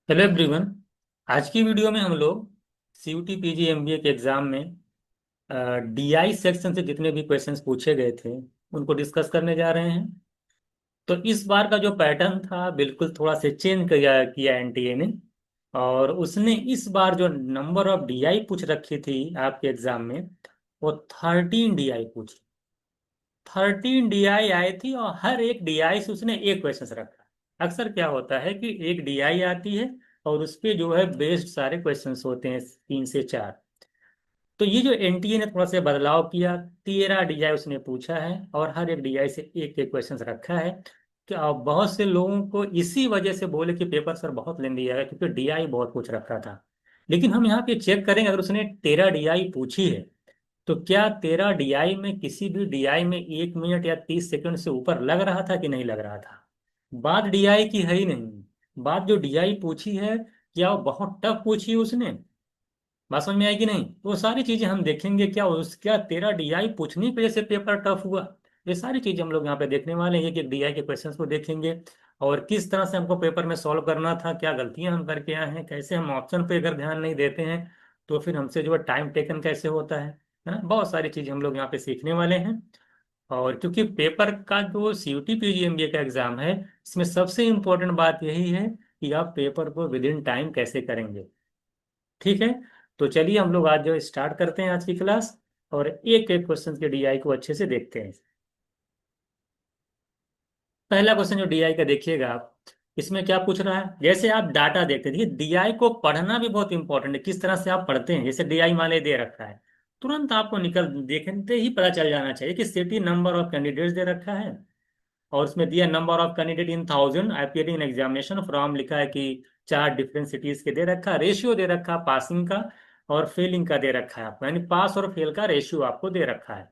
Hello everyone. आज की video में हम लोग सीयूटी पीजी एमबीए के एग्जाम में डीआई सेक्शन से जितने भी क्वेश्चंस पूछे गए थे उनको डिस्कस करने जा रहे हैं। तो इस बार का जो पैटर्न था बिल्कुल थोड़ा से चेंज किया किया एनटीए ने। और उसने इस बार जो नंबर ऑफ डीआई पूछ रखी थी आपके एग्जाम में वो 13 डीआई पूछी। 13 डीआई आई थी और हर एक डीआई से उसने एक क्वेश्चन रखा। अक्सर क्या होता है कि एक डीआई आती है और उस पे जो है बेस्ड सारे क्वेश्चंस होते हैं 3 से 4। तो ये जो एनटीए ने थोड़ा सा बदलाव किया, 13 डीआई उसने पूछा है और हर एक डीआई से एक एक क्वेश्चन रखा है। कि अब बहुत से लोगों को इसी वजह से बोले कि पेपर सर बहुत लेंदी आएगा क्योंकि डीआई बहुत कुछ रखा था। लेकिन हम यहाँ पे चेक करेंगे, अगर उसने 13 डीआई पूछी है तो क्या 13 डीआई में किसी भी डीआई में 1 मिनट या 30 सेकंड से ऊपर लग रहा था कि नहीं लग रहा था। बात डीआई की है ही नहीं, बात जो डीआई पूछी है क्या वो बहुत टफ पूछी है उसने। बात समझ में आई कि नहीं, तो वो सारी चीजें हम देखेंगे। क्या 13 डीआई पूछने की वजह से पेपर टफ हुआ, ये सारी चीजें हम लोग यहाँ पे देखने वाले हैं। एक डीआई के क्वेश्चंस को देखेंगे और किस तरह से हमको पेपर में सॉल्व करना था, क्या गलतियां हम करके आए हैं, कैसे हम ऑप्शन पे अगर ध्यान नहीं देते हैं तो फिर हमसे जो है टाइम टेकन कैसे होता है ना। बहुत सारी चीजें हम लोग यहाँ पे सीखने वाले हैं। और क्योंकि पेपर का जो सीयूटी पीजीएमबीए का एग्जाम है, इसमें सबसे इम्पोर्टेंट बात यही है कि आप पेपर को विद इन टाइम कैसे करेंगे। ठीक है, तो चलिए हम लोग आज जो स्टार्ट करते हैं आज की क्लास और एक एक क्वेश्चन के डीआई को अच्छे से देखते हैं। पहला क्वेश्चन जो डीआई का देखिएगा आप, इसमें क्या पूछ रहा है। जैसे आप डाटा देखते हैं, देखिए डीआई को पढ़ना भी बहुत इंपॉर्टेंट है, किस तरह से आप पढ़ते हैं। जैसे डीआई मान दे रखा है, तुरंत आपको निकल देखते ही पता चल जाना चाहिए कि city number of candidates they रखा है और उसमें दिया number of candidate in thousand appearing in examination from, लिखा है कि 4 डिफरेंट सिटीज के दे रखा, रेशियो दे रखा पासिंग का और फेलिंग का दे रखा है आपको, यानी पास और फेल का रेशियो आपको दे रखा है।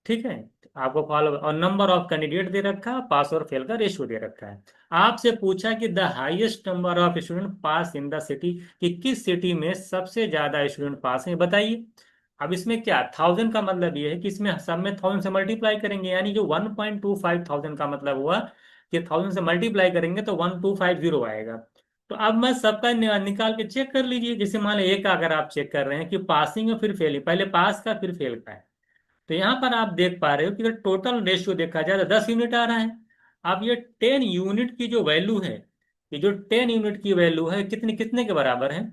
ठीक है, आपको फॉलो और नंबर ऑफ कैंडिडेट दे रखा है, पास और फेल का रेशियो दे रखा है। आपसे पूछा कि the highest number of student pass in the city, कि किस सिटी में सबसे ज्यादा स्टूडेंट पास हैं बताइए। अब इसमें क्या 1000 का मतलब ये है कि इसमें सब में 1000 से मल्टीप्लाई करेंगे, यानी जो 1.25 थाउजेंड का मतलब हुआ कि 1000 से मल्टीप्लाई करेंगे तो 1250 आएगा। तो अब मैं सबका निकाल के चेक कर लीजिए। जैसे मान लो एक का अगर आप चेक कर रहे हैं कि पासिंग है फिर फेल, पहले पास का फिर फेल का है, तो यहां पर आप देख पा रहे हो कि अगर टोटल रेशियो देखा जाए तो 10 यूनिट आ रहा है। अब ये 10 यूनिट की जो वैल्यू है, ये जो 10 यूनिट की वैल्यू है कितने कितने के बराबर है,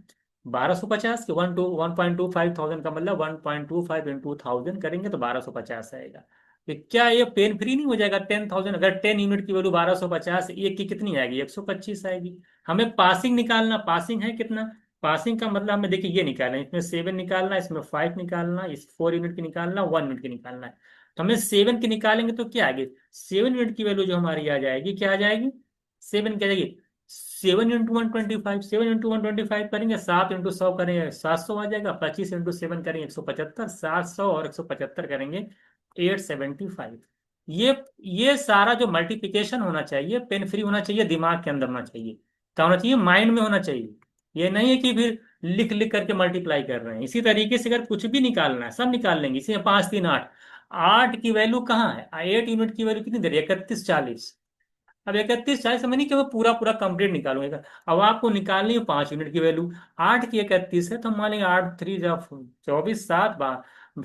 1250 के। 1.25 थाउजेंड का मतलब 1.25 इंटू थाउजेंड करेंगे तो 1250 आएगा। तो क्या ये पेन फ्री नहीं हो जाएगा 10,000, अगर 10 यूनिट की वैल्यू 1250, एक की कितनी आएगी 125 आएगी। हमें पासिंग निकालना, पासिंग है कितना, पासिंग का मतलब हमें देखिए ये निकालना है, इसमें 7 निकालना है, इसमें 5 निकालना, इस 4 यूनिट की निकालना, 1 यूनिट की निकालना है। तो हमें 7 की निकालेंगे तो क्या आएगी, 7 यूनिट की वैल्यू जो हमारी आ जाएगी, क्या आ जाएगी, 7 क्या जाएगी, 7 इंटू 125, 7 इंटू 125 करेंगे, 7 इंटू 100 करेंगे 700 आ जाएगा, 25 इंटू 7 करेंगे 175, 700 और 175 करेंगे 875। ये सारा जो मल्टीप्लिकेशन होना चाहिए पेन फ्री होना चाहिए, दिमाग के अंदर होना चाहिए, क्या होना चाहिए, माइंड में होना चाहिए। ये नहीं है कि फिर लिख लिख करके मल्टीप्लाई कर रहे हैं। इसी तरीके से अगर कुछ भी निकालना है सब निकाल लेंगे। इसी में 5 3 8, 8 की वैल्यू कहाँ है, 8 यूनिट की वैल्यू कितनी दे रही है, 3140। अब 3140 में नहीं कि मैं पूरा पूरा कंप्लीट निकालूंगा, अब आपको निकालनी है 5 यूनिट की वैल्यू। 8 की 31 है तो हम मान लेंगे 8 3 जा 24, 7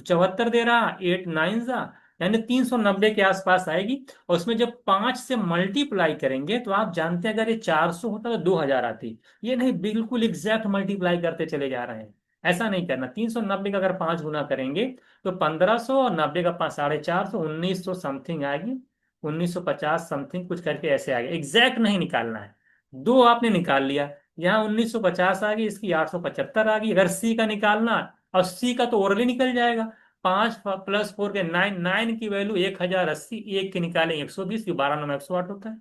74 दे रहा, 8 9 जा, यानी 390 के आसपास आएगी। और उसमें जब 5 से मल्टीप्लाई करेंगे तो आप जानते हैं अगर ये 400 होता तो 2000 आती। ये नहीं, बिल्कुल एग्जैक्ट मल्टीप्लाई करते चले जा रहे हैं। ऐसा नहीं करना, 390 का अगर 5 गुना करेंगे तो 1500 और 90 का 5 450, 1900 समथिंग आएगी, 1950 समथिंग कुछ करके ऐसे आ गया। एग्जैक्ट नहीं निकालना है, दो आपने निकाल लिया, यहाँ 1950 आ गई, इसकी 875 आ गई। अगर सी का निकालना, और सी का तो ओरली निकल जाएगा, 5 + 4 के 9, 9 की वैल्यू 1080, एक के निकालें 120 की 12 9 108 होता है,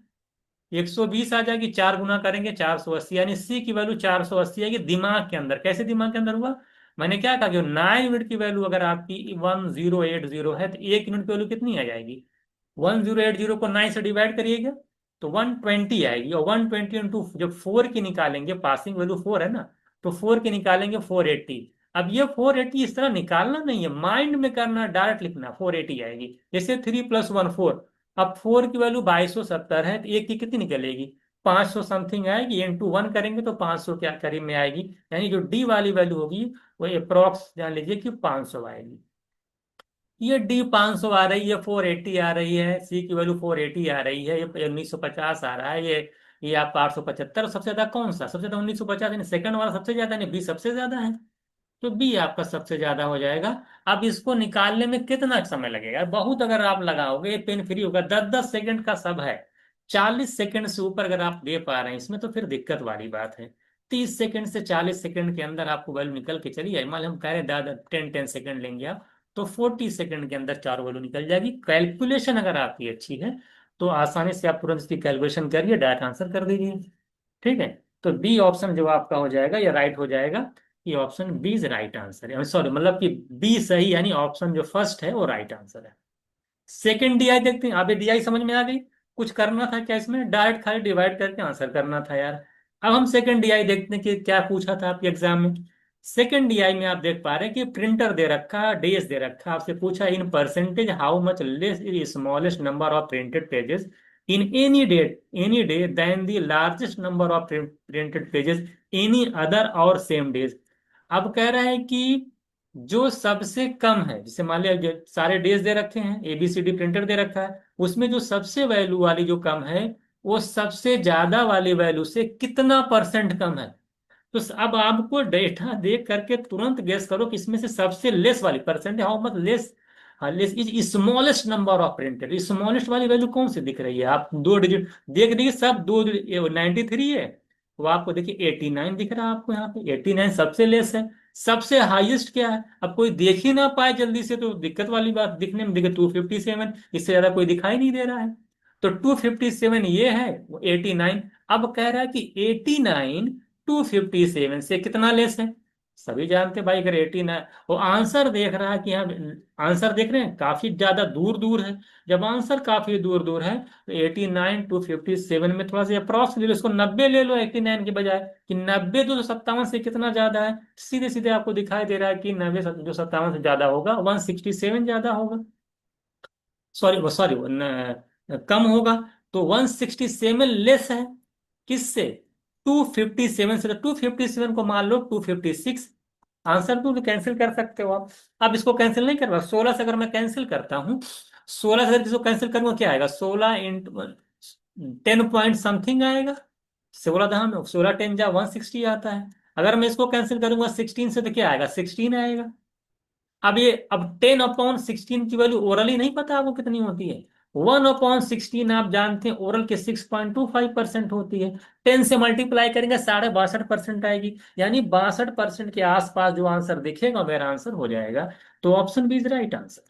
120 आ जाएगी, 4 गुना करेंगे 480, यानी सी की वैल्यू 480 आएगी। दिमाग के अंदर कैसे, दिमाग के अंदर हुआ, मैंने क्या कहा कि 9 यूनिट की वैल्यू अगर आपकी 1080 है तो 1 यूनिट की वैल्यू कितनी आ जाएगी, 1080 को 9 से डिवाइड करिएगा तो 120 आएगी। और 120 इंटू जब 4 की निकालेंगे, पासिंग वैल्यू 4 है ना, तो 4 की निकालेंगे 480। अब ये 480 इस तरह निकालना नहीं है, माइंड में करना, डायरेक्ट लिखना, 480 आएगी। जैसे 3 + 1 4, अब 4 की वैल्यू 2270 है तो एक की कितनी निकलेगी, 500 समथिंग आएगी, इंटू 1 करेंगे तो 500 के करीब में आएगी। यानी जो डी वाली वैल्यू होगी वो अप्रोक्स जान लीजिए कि 500 आएगी। ये डी 500 आ रही है, 480 आ रही है, सी की वैल्यू 480 आ रही है, ये 1950 आ रहा है, ये आपका 875। सबसे ज्यादा कौन सा? सबसे ज्यादा 1950, यानी सेकंड वाला सबसे ज्यादा, यानी बी सबसे ज्यादा है। तो बी आपका सबसे ज्यादा हो जाएगा। अब इसको निकालने में कितना समय लगेगा? बहुत अगर आप लगाओगे पेन फ्री होगा, 10-10 सेकंड का सब है। 40 सेकंड से ऊपर अगर आप दे पा रहे हैं इसमें तो फिर दिक्कत वाली बात है। 30 सेकंड से 40 सेकंड के अंदर आपको वैल्यू निकल के चली जाए, मान लो हम कह रहे हैं दादा 10-10 सेकंड लेंगे आप, तो 40 सेकंड के अंदर चार वैल्यू निकल जाएगी। कैलकुलेशन अगर आपकी अच्छी है तो आसानी से आप तुरंत इसकी कैलकुलेशन करिए, डायरेक्ट आंसर कर दीजिए। ठीक है। तो बी ऑप्शन जो आपका हो जाएगा या राइट हो जाएगा। ये option B is right answer है, सॉरी मतलब कि बी सही, यानी ऑप्शन जो फर्स्ट है वो राइट आंसर है। सेकंड डीआई देखते हैं। अभी डीआई समझ में आ गई? कुछ करना था क्या इसमें? डायरेक्ट खाली डिवाइड करके आंसर करना था यार। अब हम सेकंड डीआई देखते हैं कि क्या पूछा था आपके एग्जाम में। सेकंड डीआई में आप देख पा रहे हैं कि प्रिंटर दे रखा, डेज दे रखा, आपसे पूछा in percentage how much less is smallest number of printed pages in any day then the largest number of printed pages any other और सेम डेज। अब कह रहा है कि जो सबसे कम है, जैसे मान लिया सारे डेज दे रखे हैं, ABCD प्रिंटर दे रखा है, उसमें जो सबसे वैल्यू वाली जो कम है वो सबसे ज्यादा वाली वैल्यू से कितना परसेंट कम है। तो अब आपको डेटा देख करके तुरंत गेस करो कि इसमें से सबसे लेस वाली परसेंट हाउ मच लेस। हाँ, less is smallest number of printed, smallest वाली वैल्यू कौन सी दिख रही है? आप दो डिजिट देख लीजिए, सब दो 93 है, वो आपको देखिए 89 दिख रहा है आपको यहाँ पे, 89 सबसे लेस है। सबसे हाईएस्ट क्या है? अब कोई देख ही ना पाए जल्दी से तो दिक्कत वाली बात, दिखने में दिखे 257, इससे ज्यादा कोई दिखाई नहीं दे रहा है। तो 257 ये है, वो 89। अब कह रहा है कि 89 257 से कितना लेस है? सभी जानते हैं भाई, अगर 89, वो आंसर देख रहा है कि यहाँ आंसर देख रहे हैं काफी ज्यादा दूर दूर है। जब आंसर काफी दूर दूर है तो 89 257 में थोड़ा सा अप्रॉक्स ले लो, इसको 90 ले लो 89 के बजाय, कि 90 257 से कितना ज्यादा है। सीधे सीधे आपको दिखाई दे रहा है कि 90 जो 57 से ज्यादा होगा 167 ज्यादा होगा। सॉरी वो सॉरी वो कम होगा। तो 167 लेस है किससे? 257 से। तो 257 को मान लो 256, आंसर तो कैंसिल कर सकते हो आप। अब इसको कैंसिल नहीं करवा, 16 से अगर मैं कैंसिल करता हूँ, 16 से अगर इसको कैंसिल करूंगा क्या आएगा? 16 इंटू 10 पॉइंट समथिंग आएगा। 16 दहाम 16 10 जा 160 आता है। अगर मैं इसको कैंसिल करूंगा 16 से तो क्या आएगा? 16 आएगा। अब 10/16 की वैल्यू ओरली नहीं पता आपको कितनी होती है? 1/16 आप जानते हैं ओरल के 6.25% होती है। 10 से मल्टीप्लाई करेंगे 62.5% आएगी, यानी 62% के आसपास जो आंसर दिखेगा मेरा आंसर हो जाएगा। तो option B is right answer.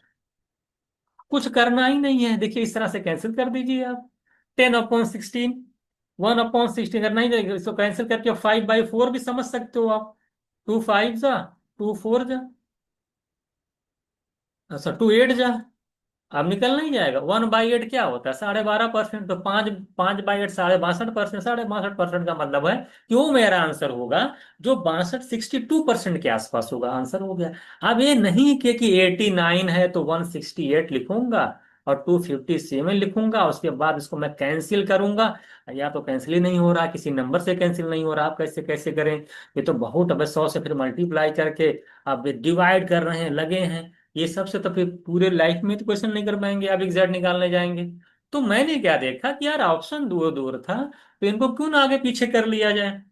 कुछ करना ही नहीं है, देखिए इस तरह से कैंसिल कर दीजिए आप। 10/16, 1/16 करना ही नहीं, इसको कैंसिल करके 5/4 भी समझ सकते हो आप। 2 5 जा, 2 4 जा, अच्छा 2 8 जा। अब निकल नहीं जाएगा। 1/8 क्या होता है? 12.5%। तो 5/8 62%, 62.5% का मतलब है कि वो मेरा आंसर होगा जो 62 62% के आसपास होगा। आंसर हो गया। अब ये नहीं कि 89 है तो 168 लिखूंगा और 257 लिखूंगा, उसके बाद इसको मैं कैंसिल करूंगा। या तो कैंसिल ही नहीं हो रहा, किसी नंबर से कैंसिल नहीं हो रहा, आप कैसे कैसे करें? ये तो बहुत, अब 100 से फिर मल्टीप्लाई करके अब डिवाइड कर रहे हैं, लगे हैं। ये सबसे तो फिर पूरे लाइफ में तो क्वेश्चन नहीं कर पाएंगे, आप एग्जैक्ट निकालने जाएंगे। तो मैंने क्या देखा कि यार ऑप्शन दूर दूर था, तो इनको क्यों ना आगे पीछे कर लिया जाए,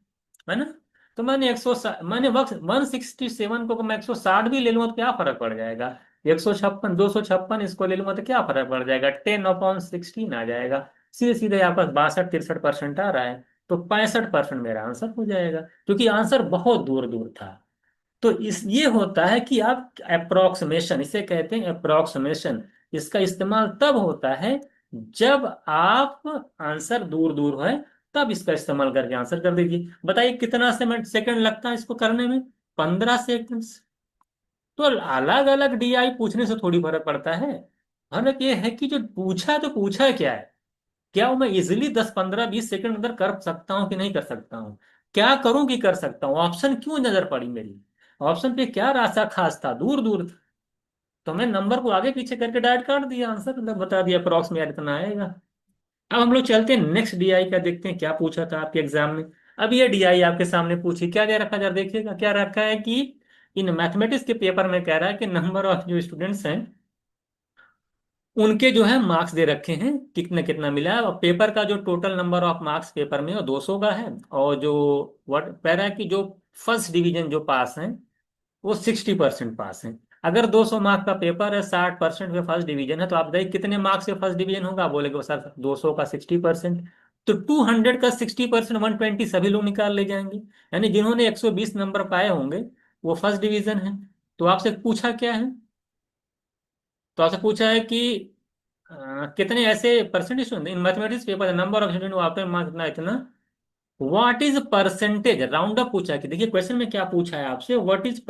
है ना? तो मैंने 167 को मैं 160 भी ले लूंगा तो क्या फर्क पड़ जाएगा? 156 256 इसको ले लूंगा तो क्या फर्क पड़ जाएगा? 10/16 आ जाएगा। सीधे सीधे आपका 62 63% आ रहा है। तो 65% मेरा आंसर हो जाएगा, क्योंकि आंसर बहुत दूर दूर था। तो इस ये होता है कि आप अप्रोक्सीमेशन, इसे कहते हैं अप्रोक्सीमेशन। इसका इस्तेमाल तब होता है जब आप आंसर दूर दूर है, तब इसका इस्तेमाल करके आंसर कर दीजिए। बताइए कितना सेकंड लगता है इसको करने में? 15 सेकंड। तो अलग अलग डीआई पूछने से थोड़ी फर्क पड़ता है। फर्क ये है कि जो पूछा है तो पूछा है क्या है, क्या वो मैं इजिली 10 15 20 सेकंड अंदर कर सकता हूँ कि नहीं कर सकता हूँ? क्या करूं कि कर सकता हूँ? ऑप्शन क्यों नजर पड़ी मेरी? ऑप्शन पे क्या रास्ता खास था, दूर दूर? तो मैं नंबर को आगे पीछे करके डायरेक्ट काट दिया, आंसर मतलब बता दिया अप्रॉक्स में यार इतना आएगा। अब हम लोग चलते हैं नेक्स्ट डीआई का, देखते हैं क्या पूछा था आपके एग्जाम में। अब ये डीआई आपके सामने पूछी, क्या दे रखा है जरा देखिएगा, क्या रखा है कि इन मैथमेटिक्स के पेपर में कह रहा है कि नंबर ऑफ जो स्टूडेंट्स हैं उनके जो है मार्क्स दे रखे हैं, कितना कितना मिला है, और पेपर का जो total number of marks paper में वो 200 का है। और जो व्हाट कह रहा है कि जो फर्स्ट डिवीजन जो पास हैं वो 60% पास हैं। अगर 200 मार्क्स का पेपर है, 60% में फर्स्ट डिवीजन है, तो आप बताइए कितने मार्क्स से फर्स्ट डिवीजन होगा। बोलेगे सर 200 का 60%, तो 200 का 60%, 120 सभी लोग निकाल ले जाएंगे। यानी जिन्होंने 120 नंबर पाए होंगे वो फर्स्ट डिवीजन है। तो आपसे पूछा क्या है, तो आपसे पूछा है कि कितने ऐसे percentage student in mathematics paper number of student after marks इतना इतना, what is percentage round up पूछा है। कि देखिए क्वेश्चन में क्या पूछा है आपसे, what is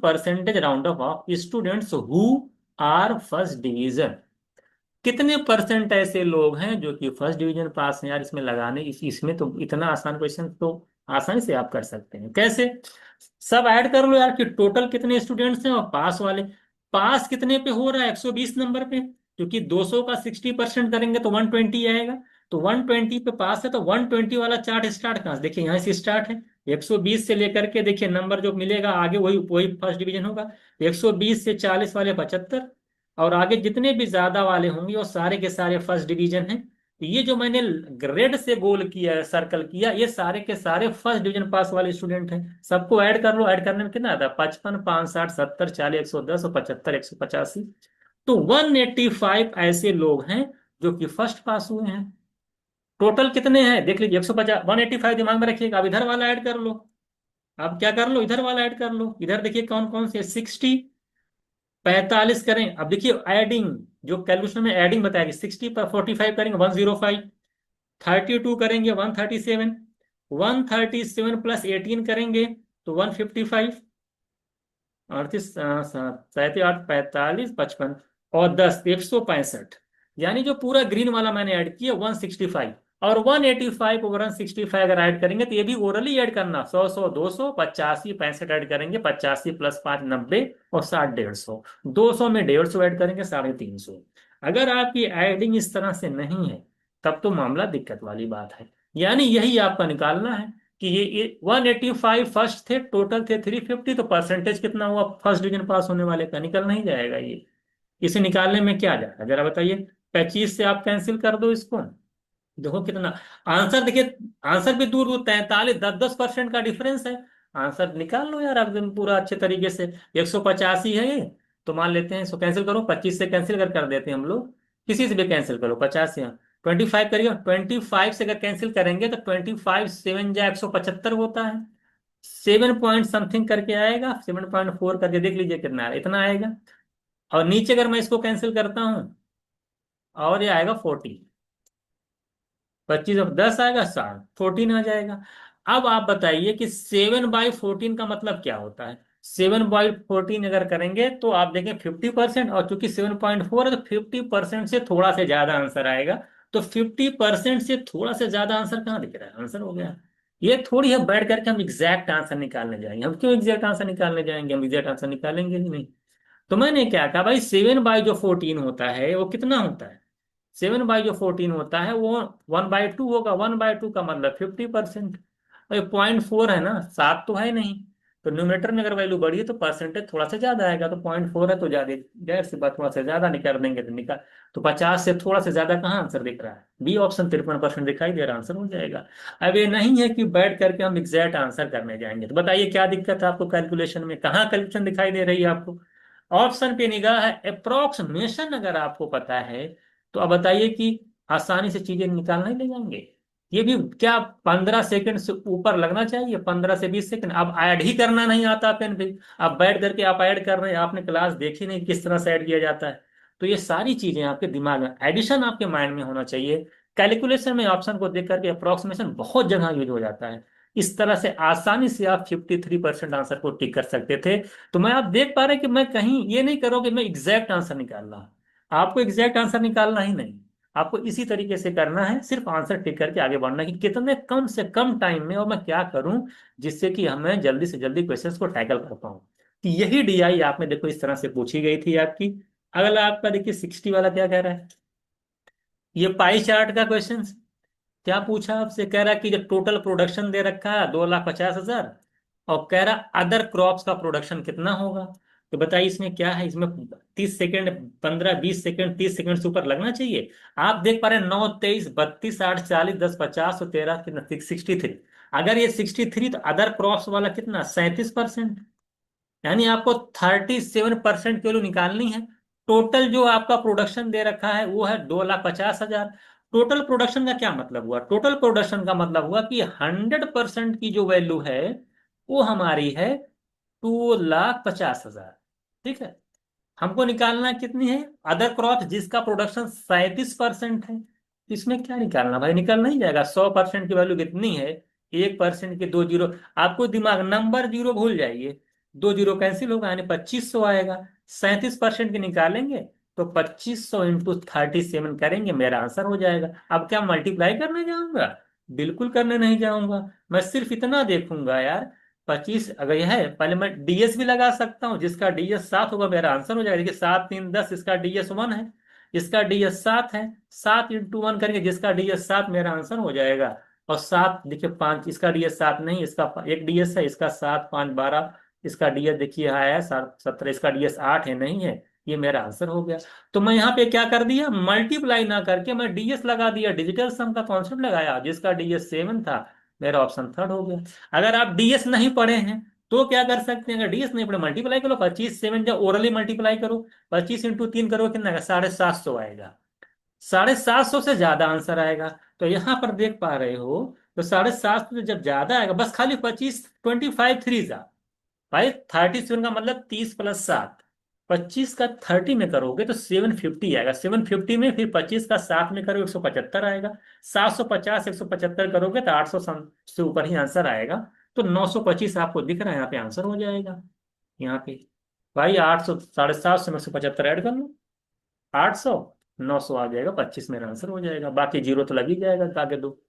percentage round up of students who are first division. कितने परसेंट ऐसे लोग हैं जो कि फर्स्ट डिवीजन पास हैं। यार इसमें लगाने इसमें तो इतना आसान क्वेश्चन तो आसानी से आप कर सकते हैं। कैसे, सब ऐड कर लो यार कि टोटल कितने स्टूडेंट्स हैं और पास वाले। पास कितने पे हो रहा है, 120 नंबर पे, क्योंकि 200 का 60% करेंगे तो 120 आएगा। तो 120 पे पास है, तो 120 वाला चार्ट स्टार्ट कहाँ से, देखिए यहाँ से स्टार्ट है। 120 से लेकर के देखिए नंबर जो मिलेगा आगे वही वही फर्स्ट डिवीजन होगा। 120 से 40 वाले 75, और आगे जितने भी ज्यादा वाले होंगे वो सारे के सारे फर्स्ट डिवीजन हैं। तो ये जो मैंने ग्रेड से गोल किया, सर्कल किया, ये सारे के सारे फर्स्ट डिवीजन पास वाले स्टूडेंट हैं। सबको ऐड कर लो, ऐड करने में कितना आता है, 55, 5, 60, 70, 40, 110 और 75, 185। तो 185 ऐसे लोग हैं जो कि फर्स्ट पास हुए हैं। टोटल कितने हैं देख लीजिए, 150, 185 दिमाग में रखिएगा। अब इधर वाला ऐड कर लो, अब क्या कर लो, इधर वाला ऐड कर लो। इधर देखिए कौन कौन से, 60, 45 करें। अब देखिए एडिंग, जो कैलकुलेशन में एडिंग बताएगी, 60 पर 45 करेंगे 105, 32 करेंगे 137, 137 प्लस 18 करेंगे तो 155, 38, 37, 8, 45, 55 और 10, 165। यानी जो पूरा ग्रीन वाला मैंने ऐड किया 165, और 185 और 165 अगर ऐड करेंगे तो ये भी ओरली ऐड करना, 100, 100, 200, 85, 65 ऐड करेंगे, 85 प्लस 5, 90 और 60, 150, 200 में 150 ऐड करेंगे, 350। अगर आपकी एडिंग इस तरह से नहीं है तब तो मामला दिक्कत वाली बात है। यानी यही आपका निकालना है कि ये 185 फर्स्ट थे, टोटल थे 350, तो परसेंटेज कितना हुआ फर्स्ट डिवीजन पास होने वाले का, निकल नहीं जाएगा ये। इसे निकालने में क्या जाएगा जरा बताइए। 25 से आप कैंसिल कर दो इसको, देखो कितना आंसर, देखिए आंसर भी दूर दूर, 43, 10-10% का डिफरेंस है। आंसर निकाल लो यार एकदम पूरा अच्छे तरीके से। 185 है ये, तो मान लेते हैं इसको कैंसिल करो, 25 से कैंसिल कर देते हैं हम लोग, किसी से भी कैंसिल करो, 50 से 25 करिए, 25 से अगर कैंसिल करेंगे तो 25 7 जा 175 होता है, 7 पॉइंट समथिंग करके आएगा, 7.4 करके देख लीजिए कितना आएगा, इतना आएगा। और नीचे अगर मैं इसको कैंसिल करता हूँ और ये आएगा 40, 25 और 10 आएगा, 60, 14 आ जाएगा। अब आप बताइए कि 7/14 का मतलब क्या होता है। 7/14 अगर करेंगे तो आप देखें 50%, और चूंकि 7.4 है तो 50% से थोड़ा से ज्यादा आंसर आएगा। तो 50% से थोड़ा से ज्यादा आंसर कहाँ दिख रहा है, आंसर हो गया। ये थोड़ी है बैठ करके हम एग्जैक्ट आंसर निकालने जाएंगे, हम क्यों एग्जैक्ट आंसर निकालने जाएंगे, हम एग्जैक्ट आंसर निकालेंगे ही नहीं। तो मैंने क्या कहा भाई, 7/14 होता है वो कितना होता है, 7/14 होता है वो 1/2 होगा। 1/2 का मतलब 50%। भाई 0.4 है ना, 7 तो है नहीं, तो न्यूमरेटर में अगर वैल्यू बढ़ी है तो परसेंटेज थोड़ा सा ज्यादा आएगा। तो 0.4 है तो ज्यादा, जाहिर सी बात थोड़ा सा ज्यादा निकाल देंगे तो निकाल। तो 50 से थोड़ा सा ज्यादा कहाँ आंसर दिख रहा है, बी ऑप्शन 53% दिखाई दे रहा, आंसर हो जाएगा। अब ये नहीं है कि बैठ करके हम एग्जैक्ट आंसर करने जाएंगे। तो बताइए क्या दिक्कत है आपको कैलकुलेशन में, कहाँ कैलकुलेशन दिखाई दे रही है आपको। ऑप्शन पे निगाह है, अप्रोक्सीमेशन अगर आपको पता है तो अब बताइए कि आसानी से चीजें निकालना ही ले जाएंगे। ये भी क्या 15 सेकंड से ऊपर लगना चाहिए, 15 से 20 सेकंड। अब ऐड ही करना नहीं आता पेन पे, आप बैठ करके आप ऐड कर रहे हैं, आपने क्लास देखी नहीं किस तरह से ऐड किया जाता है। तो ये सारी चीजें आपके दिमाग में, एडिशन आपके माइंड में होना चाहिए। कैलकुलेशन में ऑप्शन को देख करके अप्रोक्सीमेशन बहुत जगह यूज हो जाता है। इस तरह से आसानी से आप 53% आंसर को टिक कर सकते थे। तो मैं आप देख पा रहे हैं कि मैं कहीं ये नहीं करो कि मैं एग्जैक्ट आंसर निकाल रहा हूं। आपको एग्जैक्ट आंसर निकालना ही नहीं, आपको इसी तरीके से करना है, सिर्फ आंसर टिक करके आगे बढ़ना है कि कितने कम से कम टाइम में और मैं क्या करूं जिससे कि हमें जल्दी से जल्दी क्वेश्चंस को टैकल कर पाऊं। कि यही डीआई आप में देखो इस तरह से पूछी गई थी आपकी। अगला आपका देखिए 60 वाला क्या कह रहा है। ये पाई चार्ट का क्वेश्चन क्या पूछा आपसे, कह रहा है कि जब टोटल प्रोडक्शन दे रखा है 2,50,000 और कह रहा अदर क्रॉप्स का प्रोडक्शन कितना होगा। तो बताइए इसमें क्या है, इसमें 30 सेकेंड, 15, 20 सेकेंड, 30 सेकेंड से ऊपर लगना चाहिए। आप देख पा रहे हैं 9, 23, 32, 8, 40, 10, 50 और 13 कितना, 63। अगर ये 63 तो अदर क्रॉप्स वाला कितना, 37%। यानी आपको 37% वैल्यू निकालनी है। टोटल जो आपका प्रोडक्शन दे रखा है वो है 2,50,000। टोटल प्रोडक्शन का क्या मतलब हुआ, टोटल प्रोडक्शन का मतलब हुआ कि 100% की जो वैल्यू है वो हमारी है 2,50,000। ठीक है। हमको निकालना कितनी है, अदर क्रॉप जिसका प्रोडक्शन 37% है। तो इसमें क्या निकालना भाई, निकल नहीं जाएगा। 100% की वैल्यू कितनी है, 1% के दो जीरो। आपको दिमाग नंबर जीरो भूल जाइए, दो जीरो कैंसिल होगा यानी 2500 आएगा। 37% की निकालेंगे तो 2500 इंटू 37 करेंगे, मेरा आंसर हो जाएगा। अब क्या मल्टीप्लाई करने जाऊंगा, बिल्कुल करने नहीं जाऊंगा। मैं सिर्फ इतना देखूंगा यार, 25 अगर यह है, पहले मैं डीएस भी लगा सकता हूँ, जिसका डीएस 7 होगा मेरा आंसर हो जाएगा। देखिए 7, 3, 10, इसका डीएस 1 है, इसका डीएस 7 है। 7 इंटू 1 करेंगे, जिसका डीएस 7 मेरा आंसर हो जाएगा। और 7 देखिए 5, इसका डीएस 7 नहीं, इसका एक डीएस है, इसका 7, 5, 12। इसका डीएस देखिए है 17, इसका डीएस 8 है, नहीं है। ये मेरा आंसर हो गया। तो मैं यहाँ पे क्या कर दिया, मल्टीप्लाई ना करके मैं डीएस लगा दिया, डिजिटल सम का कॉन्सेप्ट लगाया, जिसका डीएस 7 था। मेरा ऑप्शन थर्ड हो गया। अगर आप डीएस नहीं पढ़े हैं तो क्या कर सकते हैं, अगर डीएस नहीं पढ़े मल्टीप्लाई करो, 25 7 जब ओरली मल्टीप्लाई करो, 25 इंटू 3 करो कितना आएगा, 750 आएगा। 750 से ज्यादा आंसर आएगा। तो यहां पर देख पा रहे हो, तो 750 से जब ज्यादा आएगा, बस खाली 25, 25 थ्री जा भाई 37 का मतलब 30 + 7। 25 का 30 में करोगे तो 750 आएगा, 750 में फिर 25 का 7 में करो 175 आएगा। 750 175 करोगे तो 800 से ऊपर ही आंसर आएगा। तो 925 आपको दिख रहा है, यहाँ पे आंसर हो जाएगा। यहाँ पे भाई 800, 750 से 175 ऐड कर लो, 800, 900 आ जाएगा, 25 मेरा आंसर हो जाएगा। बाकी जीरो तो लग ही जाएगा आगे दो।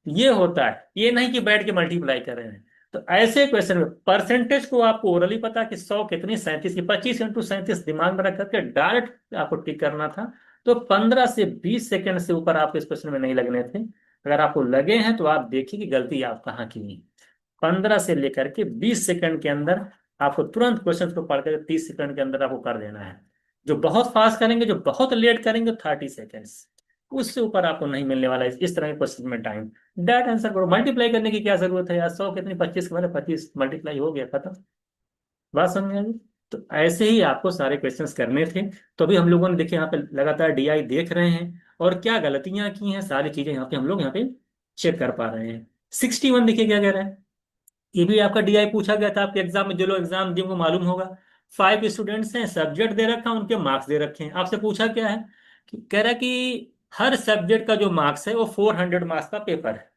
ये होता है, ये नहीं कि बैठ के मल्टीप्लाई कर रहे हैं। तो ऐसे क्वेश्चन में परसेंटेज को आपको ओरली पता कि 100 कितनी, 37 की, 25 इंटू 37 दिमाग में रख करके डायरेक्ट आपको टिक करना था। तो 15 से 20 सेकंड से ऊपर आपको इस क्वेश्चन में नहीं लगने थे। अगर आपको लगे हैं तो आप देखिए कि गलती आप कहाँ की है। 15 से लेकर के 20 सेकंड के अंदर आपको तुरंत क्वेश्चन को पढ़ कर 30 सेकंड के अंदर आपको कर देना है। जो बहुत फास्ट करेंगे, जो बहुत लेट करेंगे, 30 सेकेंड्स, उससे ऊपर आपको नहीं मिलने वाला है इस तरह के क्वेश्चन में टाइम। डायरेक्ट आंसर करो, मल्टीप्लाई करने की क्या जरूरत है यार, 100 कितनी, 25 के मैंने 25 मल्टीप्लाई हो गया, खत्म। बात समझ में आई। तो ऐसे ही आपको सारे क्वेश्चंस करने थे। तो अभी हम लोगों ने देखे यहाँ पे लगातार डीआई देख रहे हैं, और क्या गलतियां की हैं सारी चीजें यहाँ पे हम लोग यहाँ पे चेक कर पा रहे हैं। 61 देखिए क्या कह रहा है। ये भी आपका डीआई पूछा गया था आपके एग्जाम में, जो लोग एग्जाम दिए उनको मालूम होगा। 5 स्टूडेंट्स हैं, सब्जेक्ट दे रखा है, उनके मार्क्स दे रखे हैं। आपसे पूछा क्या है, कह रहा है कि हर सब्जेक्ट का जो मार्क्स है वो 400 मार्क्स का पेपर है।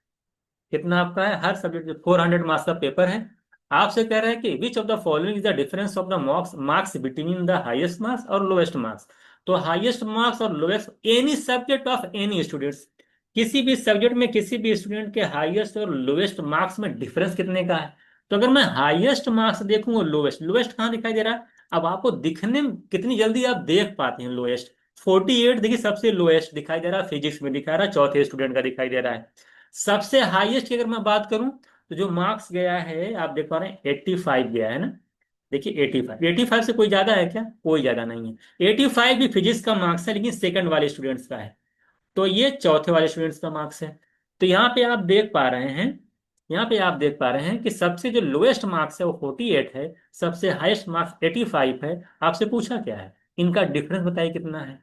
कितना आपका है, हर सब्जेक्ट 400 मार्क्स का पेपर है। आपसे कह रहा है कि which of the following is the difference of the marks marks between the highest marks और लोएस्ट मार्क्स। तो हाईएस्ट मार्क्स और lowest any subject of any students, किसी भी सब्जेक्ट में किसी भी स्टूडेंट के हाईएस्ट और लोएस्ट मार्क्स में डिफरेंस कितने का है। तो अगर मैं हाईएस्ट मार्क्स देखूं और लोएस्ट, लोएस्ट कहाँ दिखाई दे रहा है, अब आपको दिखने में कितनी जल्दी आप देख पाते हैं लोएस्ट। 48 देखिए सबसे लोएस्ट दिखाई दे रहा है, फिजिक्स में दिखा रहा है, चौथे स्टूडेंट का दिखाई दे रहा है। सबसे हाईएस्ट की अगर मैं बात करूं तो जो मार्क्स गया है आप देख पा रहे हैं 85 गया है ना। देखिए 85, 85 से कोई ज्यादा है क्या, कोई ज्यादा नहीं है। 85 भी फिजिक्स का मार्क्स है, लेकिन सेकंड वाले स्टूडेंट्स का है। तो ये चौथे वाले स्टूडेंट्स का मार्क्स है। तो यहाँ पे आप देख पा रहे हैं, यहाँ पे आप देख पा रहे हैं कि सबसे जो लोएस्ट मार्क्स है वो 48 है, सबसे हाईएस्ट मार्क्स 85 है। आपसे पूछा क्या है, इनका डिफरेंस बताइए कितना है।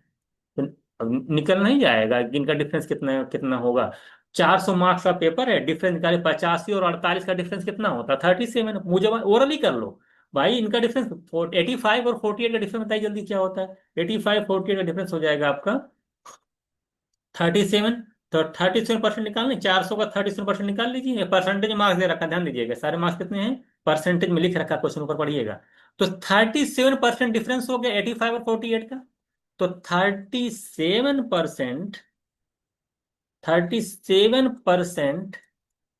तो अब निकल नहीं जाएगा कि इनका डिफरेंस कितना कितना होगा। 400 मार्क्स का पेपर है, डिफरेंस निकाले, 85 और 48 का डिफरेंस कितना होता है, 37। मुझे ओरली कर लो भाई, इनका डिफरेंस 85 और 48 का डिफरेंस बताइए जल्दी क्या होता है। 85 48 का डिफरेंस हो जाएगा आपका 37। तो 37% निकालने, 400 का 37% निकाल लीजिए। परसेंटेज मार्क्स दे रखा है, ध्यान दीजिएगा सारे मार्क्स कितने हैं, परसेंटेज में लिख रखा है, क्वेश्चन ऊपर पढ़िएगा। तो 37% डिफरेंस हो गया 85 और 48 का। तो 37%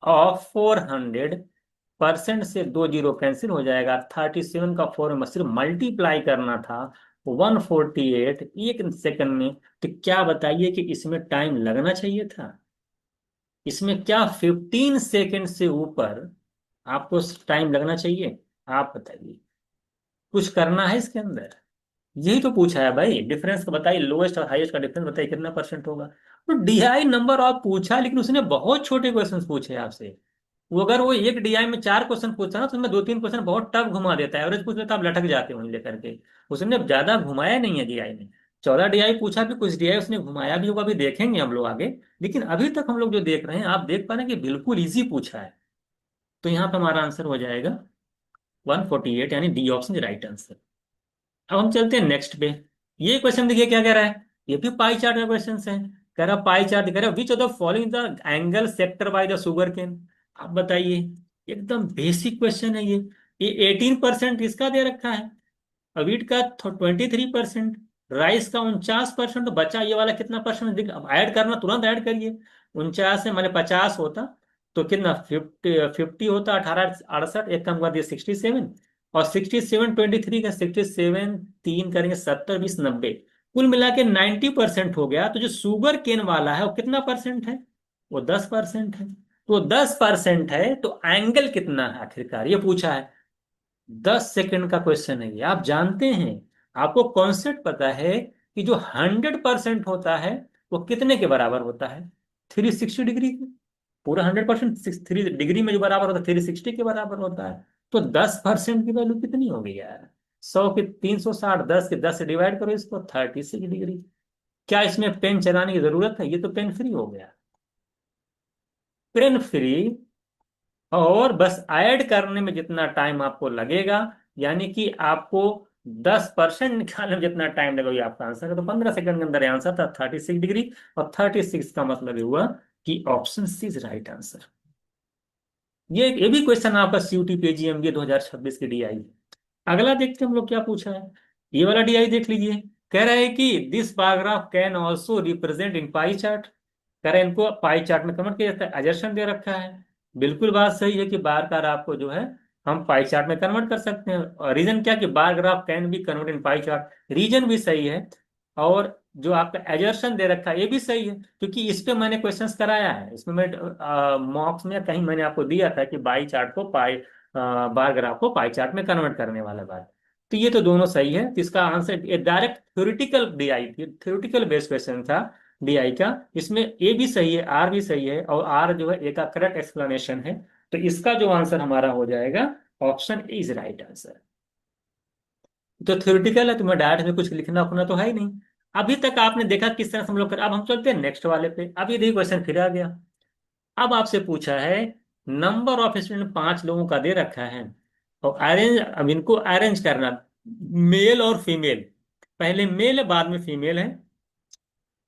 ऑफ 400, परसेंट से दो जीरो कैंसिल हो जाएगा। 37 का 4 में सिर्फ मल्टीप्लाई करना था 148 एक सेकंड में। तो क्या बताइए कि इसमें टाइम लगना चाहिए था? इसमें क्या 15 सेकंड से ऊपर आपको टाइम लगना चाहिए? आप बताइए, कुछ करना है इसके अंदर? यही तो पूछा है भाई, डिफरेंस का बताइए, लोएस्ट और हाईएस्ट का डिफरेंस बताइए कितना परसेंट होगा। तो डीआई नंबर आप पूछा, लेकिन उसने बहुत छोटे क्वेश्चंस पूछे आपसे। वो अगर वो एक डीआई में 4 क्वेश्चन पूछता ना, तो उसमें 2-3 क्वेश्चन बहुत टफ घुमा देता है, एवरेज पूछ लेता आप लटक जाते हो लेकर के। उसने ज्यादा घुमाया नहीं है डीआई में। 14 डीआई पूछा भी, कुछ डीआई उसने घुमाया भी होगा, अभी देखेंगे हम लोग आगे। लेकिन अभी तक हम लोग जो देख रहे हैं, आप देख पा रहे हैं कि बिल्कुल इजी पूछा है। तो यहाँ पे हमारा आंसर हो जाएगा 148, यानी डी ऑप्शन राइट आंसर। अब हम चलते हैं नेक्स्ट पे। ये क्वेश्चन देखिए क्या कह रहा है। ये भी पाई चार्ट का क्वेश्चन है। कह रहा पाई चार्ट कह रहा which of the following the angle sector by the sugar cane. आप बताइए, एकदम बेसिक क्वेश्चन है ये 18% इसका दे रखा है, वीट का 23%, राइस का 49%। तो बचा ये वाला कितना परसेंट दिख, अब ऐड करना, तुरंत ऐड करिए। 49 से मैंने 50 होता, तो कितना 50 होता, 18 68, एक कम कर दिया 67। और 67 23 का 67, 3 करेंगे 70 20 90, कुल मिला के 90% हो गया। तो जो शुगर केन वाला है वो कितना परसेंट है? वो 10% है। तो 10% है, तो एंगल कितना है आखिरकार, ये पूछा है। 10 सेकंड का क्वेश्चन है ये, आप जानते हैं। आपको कॉन्सेप्ट पता है कि जो 100% होता है वो कितने के बराबर होता है? 360 डिग्री के। पूरा 100% 3 डिग्री में जो बराबर होता है 360 के बराबर होता है। तो 10% की वैल्यू कितनी होगी यार? 100 के 360, 10 के 10 से डिवाइड करो इसको, 36 डिग्री। क्या इसमें पेन चलाने की जरूरत है? ये तो पेन फ्री हो गया। Pain free. और बस ऐड करने में जितना टाइम आपको लगेगा, यानी कि आपको 10% निकालने में जितना टाइम लगेगा, ये आपका आंसर है। तो 15 सेकंड के अंदर आंसर था 36 डिग्री। और 36 का मतलब ये हुआ कि option C is right answer. ये भी क्वेश्चन आपका सीयूटी पीजीएमबी 2026 की डीआई है। अगला देखते हैं हम लोग क्या पूछा है। ये वाला डीआई देख लीजिए। कह रहा है कि this paragraph can also represent in pie chart. कह रहे हैं इनको पाई चार्ट में कन्वर्ट किया जाता है, एजर्शन दे रखा है। बिल्कुल बात सही है कि बार बार आपको जो है हम पाई चार्ट में कन्वर्ट कर सकते हैं। और रीजन क्या कि bar graph can be convert in pie chart, reason भी सही है। और जो आपका एजर्शन दे रखा है ये भी सही है, क्योंकि इस पे मैंने क्वेश्चंस कराया है। इसमें मैं मॉक्स में कहीं मैंने आपको दिया था कि बाई चार्ट को पाई बार ग्राफ को पाई चार्ट में कन्वर्ट करने वाला बात। तो ये तो दोनों सही है, तो इसका आंसर डायरेक्ट थ्योरेटिकल डीआई थी, थ्योरेटिकल बेस्ड क्वेश्चन था डीआई का। इसमें ए भी सही है, आर भी सही है, और आर जो है ए का करेक्ट एक्सप्लेनेशन है। तो इसका जो आंसर हमारा हो जाएगा option A is right answer. तो थ्योरेटिकल है, तुम्हें डायरेक्ट में कुछ लिखना उखना तो है ही नहीं। अभी तक आपने देखा किस तरह से हम लोग कर, अब हम चलते हैं नेक्स्ट वाले पे। अब ये देखिए क्वेश्चन फिर आ गया। अब आपसे पूछा है नंबर ऑफ स्टूडेंट 5 लोगों का दे रखा है, और अरेंज, अब इनको अरेंज करना, मेल और फीमेल। पहले मेल है बाद में फीमेल है।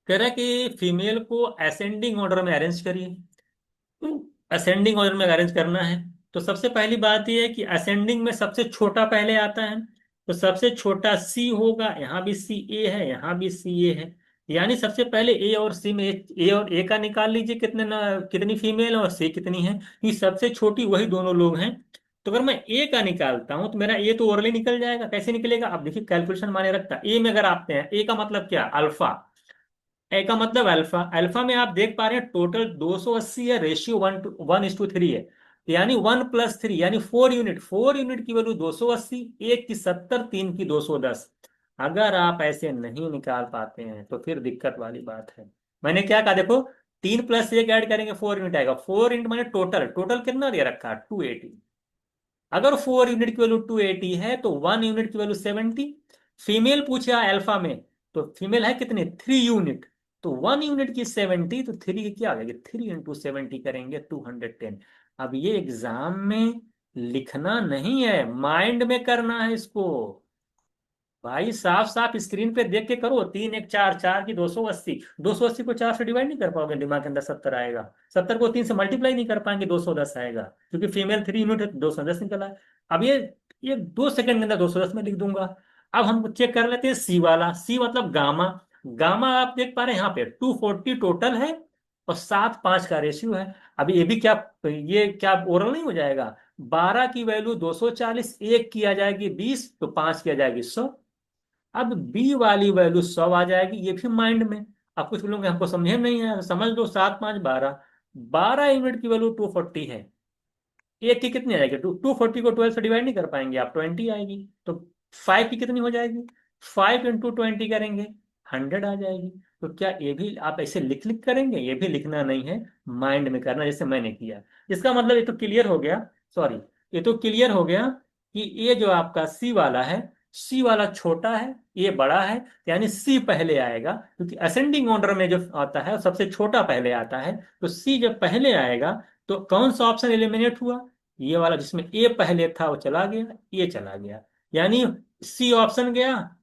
कह रहा है कि फीमेल को असेंडिंग ऑर्डर में अरेंज करिए। असेंडिंग ऑर्डर में अरेंज करना है, तो सबसे पहली बात यह है कि असेंडिंग में सबसे छोटा पहले आता है। तो सबसे छोटा सी होगा, यहाँ भी सी ए है, यहाँ भी सी ए है। यानी सबसे पहले ए और सी में, ए और ए का निकाल लीजिए कितने कितनी फीमेल और सी कितनी है, क्योंकि सबसे छोटी वही दोनों लोग हैं। तो अगर मैं ए का निकालता हूं तो मेरा ए तो ओरली निकल जाएगा। कैसे निकलेगा? अब देखिए कैलकुलेशन माने रखता है। ए में अगर आते हैं, ए का मतलब क्या? अल्फा। ए का मतलब अल्फा। अल्फा में आप देख पा रहे हैं टोटल 280 है, रेशियो 1:3 है। यानी 1+3 यानी 4 यूनिट, 4 यूनिट की वैल्यू 280, एक की 70, तीन की 210। अगर आप ऐसे नहीं निकाल पाते हैं तो फिर दिक्कत वाली बात है। मैंने क्या कहा देखो, 3+1 ऐड करेंगे 4 यूनिट आएगा। 4 यूनिट मैंने टोटल, टोटल कितना दे रखा है? 280। अगर 4 यूनिट की वैल्यू 280 है तो 1 यूनिट की वैल्यू 70। फीमेल पूछा अल्फा में, तो फीमेल है कितनी? 3 यूनिट। तो 1 यूनिट की 70, तो 3 की क्या आ जाएगी? 3 × 70 करेंगे 210। अब ये एग्जाम में लिखना नहीं है, माइंड में करना है इसको। भाई साफ साफ स्क्रीन पे देख के करो। 3 × 1 = 4, 4 की 280, 280 को 4 से डिवाइड नहीं कर पाओगे, दिमाग के अंदर 70 आएगा। 70 को 3 से मल्टीप्लाई नहीं कर पाएंगे, 210 आएगा, क्योंकि फीमेल 3 यूनिट है तो 210 निकला है। अब ये 2 सेकंड के अंदर 210 में लिख दूंगा। अब हम चेक कर लेते हैं सी वाला। सी मतलब गामा। गामा आप देख पा रहे हैं यहाँ पे 240 टोटल है, और 7:5 का रेशियो है। अब ये भी क्या, ये क्या ओरल नहीं हो जाएगा? 12 की वैल्यू 240, एक की आ जाएगी 20, तो 5 की आ जाएगी 100। अब बी वाली वैल्यू 100 आ जाएगी, ये भी माइंड में। अब कुछ लोग हमको समझे नहीं है, तो समझ लो 7 5 12, 12 यूनिट की वैल्यू 240 है। ए की कितनी आएगी? 240 को 12 से डिवाइड नहीं कर पाएंगे आप, 20 आएगी। तो 5 की कितनी हो जाएगी? 5 × 20 करेंगे, 100 आ जाएगी। तो क्या ये भी आप ऐसे लिख लिख करेंगे? ये भी लिखना नहीं है, माइंड में करना जैसे मैंने किया। इसका मतलब ये तो क्लियर हो गया, सॉरी, ये तो क्लियर हो गया कि ये जो आपका सी वाला है, सी वाला छोटा है, ये बड़ा है, यानी सी पहले आएगा, क्योंकि असेंडिंग ऑर्डर में जो आता है वो सबसे छोटा पहले आता है। तो सी जब पहले आएगा तो कौन सा ऑप्शन एलिमिनेट हुआ? ये वाला जिसमें ए पहले था वो चला गया, ये चला गया, यानी सी ऑप्शन गया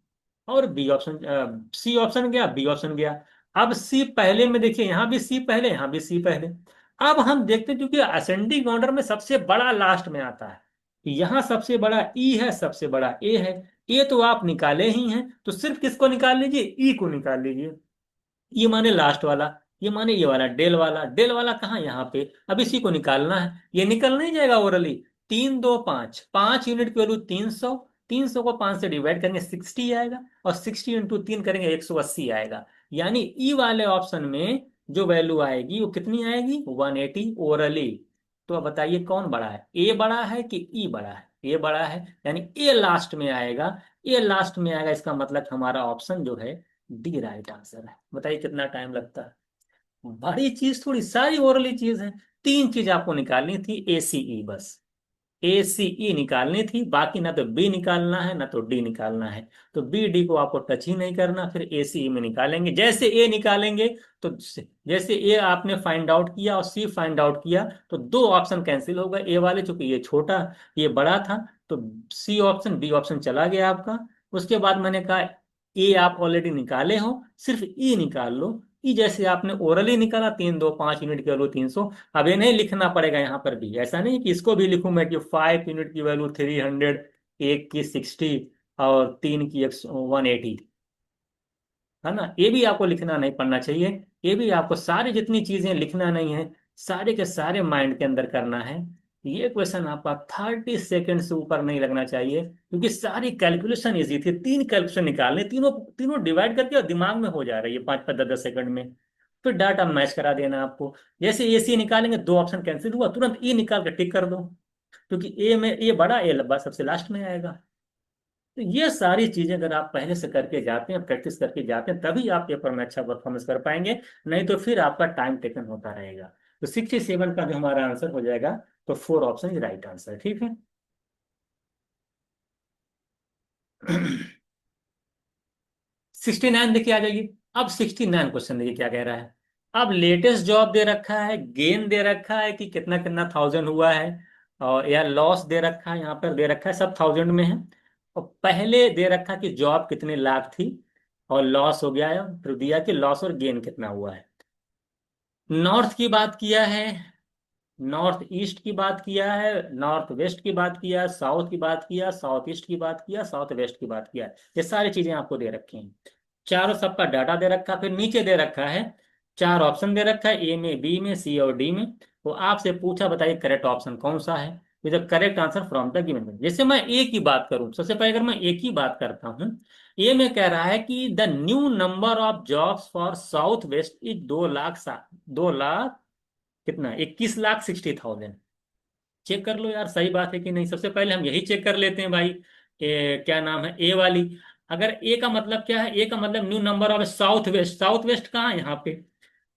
और बी ऑप्शन, सी ऑप्शन गया, बी ऑप्शन गया। अब सी पहले में देखिए, यहां भी सी पहले, यहां भी सी पहले। अब हम देखते हैं क्योंकि असेंडिंग ऑर्डर में सबसे बड़ा लास्ट में आता है, यहां सबसे बड़ा ई है, सबसे बड़ा ए है। ए तो आप निकाले ही हैं, तो सिर्फ किसको निकाल लीजिए? ई को निकाल लीजिए। ये माने लास्ट वाला, ये माने ये वाला डेल वाला, डेल वाला कहाँ? यहाँ पे। अब इसी को निकालना है, ये निकल नहीं जाएगा ओरली। 3 2 5, 5 यूनिट की वैल्यू 300, 300 को 5 से डिवाइड करेंगे 60 आएगा, और 60 × 3 करेंगे 180 आएगा। यानी ई वाले ऑप्शन में जो वैल्यू आएगी वो कितनी आएगी? 180 ओरली। तो अब बताइए कौन बड़ा है, ए बड़ा है कि ई बड़ा है? ए बड़ा है, यानी ए लास्ट में आएगा। ए लास्ट में आएगा, इसका मतलब हमारा ऑप्शन जो है डी राइट आंसर है। बताइए कितना टाइम लगता है? बड़ी चीज थोड़ी, सारी ओरली चीज है। 3 चीज आपको निकालनी थी, ए सी ई, बस ए सी ई निकालनी थी, बाकी ना तो बी निकालना है ना तो डी निकालना है। तो बी डी को आपको टच ही नहीं करना, फिर ए सी ई में निकालेंगे। जैसे ए निकालेंगे तो जैसे ए आपने फाइंड आउट किया और सी फाइंड आउट किया, तो दो ऑप्शन कैंसिल हो गए ए वाले, चूंकि ये छोटा, ये बड़ा था। तो सी ऑप्शन, बी ऑप्शन चला गया आपका। उसके बाद मैंने कहा ए आप ऑलरेडी निकाले हो, सिर्फ ई निकाल लो। ई जैसे आपने ओरली निकाला, 3 2 5 यूनिट की वैल्यू 300। अब ये नहीं लिखना पड़ेगा यहाँ पर भी, ऐसा नहीं कि इसको भी लिखूं मैं कि 5 यूनिट की वैल्यू 300, एक की 60 और तीन की 180, है ना? ये भी आपको लिखना नहीं पड़ना चाहिए। ये भी आपको सारी जितनी चीजें लिखना नहीं है, सारे के सारे माइंड के अंदर करना है। ये क्वेश्चन आपका 30 सेकेंड से ऊपर नहीं लगना चाहिए, क्योंकि सारी कैलकुलेशन इजी थी। 3 कैलकुलेशन निकालने, तीनों तीनों डिवाइड करके और दिमाग में हो जा रही है 5 5 10 10 सेकंड में। फिर डाटा मैच करा देना आपको। जैसे ए सी निकालेंगे, दो ऑप्शन कैंसिल हुआ, तुरंत ई निकाल के टिक कर दो, क्योंकि ए में ए बड़ा, ए लंबा, सबसे लास्ट में आएगा। तो ये सारी चीजें अगर आप पहले से करके जाते हैं, प्रैक्टिस करके जाते हैं, तभी आप पेपर में अच्छा परफॉर्मेंस कर पाएंगे। नहीं तो फिर आपका टाइम टेकन होता रहेगा। तो 67 का जो हमारा आंसर हो जाएगा, तो 4 ऑप्शन इज राइट आंसर, ठीक है। 69 देखिए, आ जाइए। अब 69 क्वेश्चन देखिए क्या कह रहा है। अब लेटेस्ट जॉब दे रखा है, गेन दे रखा है कि कितना कितना थाउजेंड हुआ है, और या लॉस दे रखा है, यहाँ पर दे रखा है सब थाउजेंड में है। और पहले दे रखा कि जॉब कितने लाख थी और लॉस हो गया है, फिर दिया कि लॉस और गेन कितना हुआ है। नॉर्थ की बात किया है, नॉर्थ ईस्ट की बात किया है, नॉर्थ वेस्ट की बात किया, साउथ की बात किया, साउथ ईस्ट की बात किया, साउथ वेस्ट की बात किया। ये सारी चीजें आपको दे रखी हैं, चारों सबका डाटा दे रखा। फिर नीचे दे रखा है 4 ऑप्शन दे रखा है, ए में, बी में, सी और डी में। वो आपसे पूछा बताइए करेक्ट ऑप्शन कौन सा है। तो the correct answer from the given. जैसे मैं ए की बात करूं, सबसे पहले अगर मैं ए की बात करता हूं, ए में कह रहा है कि the new number of jobs for south west is 2 lakh, 2 lakh कितना, 21,60,000। चेक कर लो यार, सही बात है कि नहीं। सबसे पहले हम यही चेक कर लेते हैं भाई। क्या नाम है ए वाली। अगर ए का मतलब क्या है? ए का मतलब new number of south west. South west कहाँ है? यहाँ पे।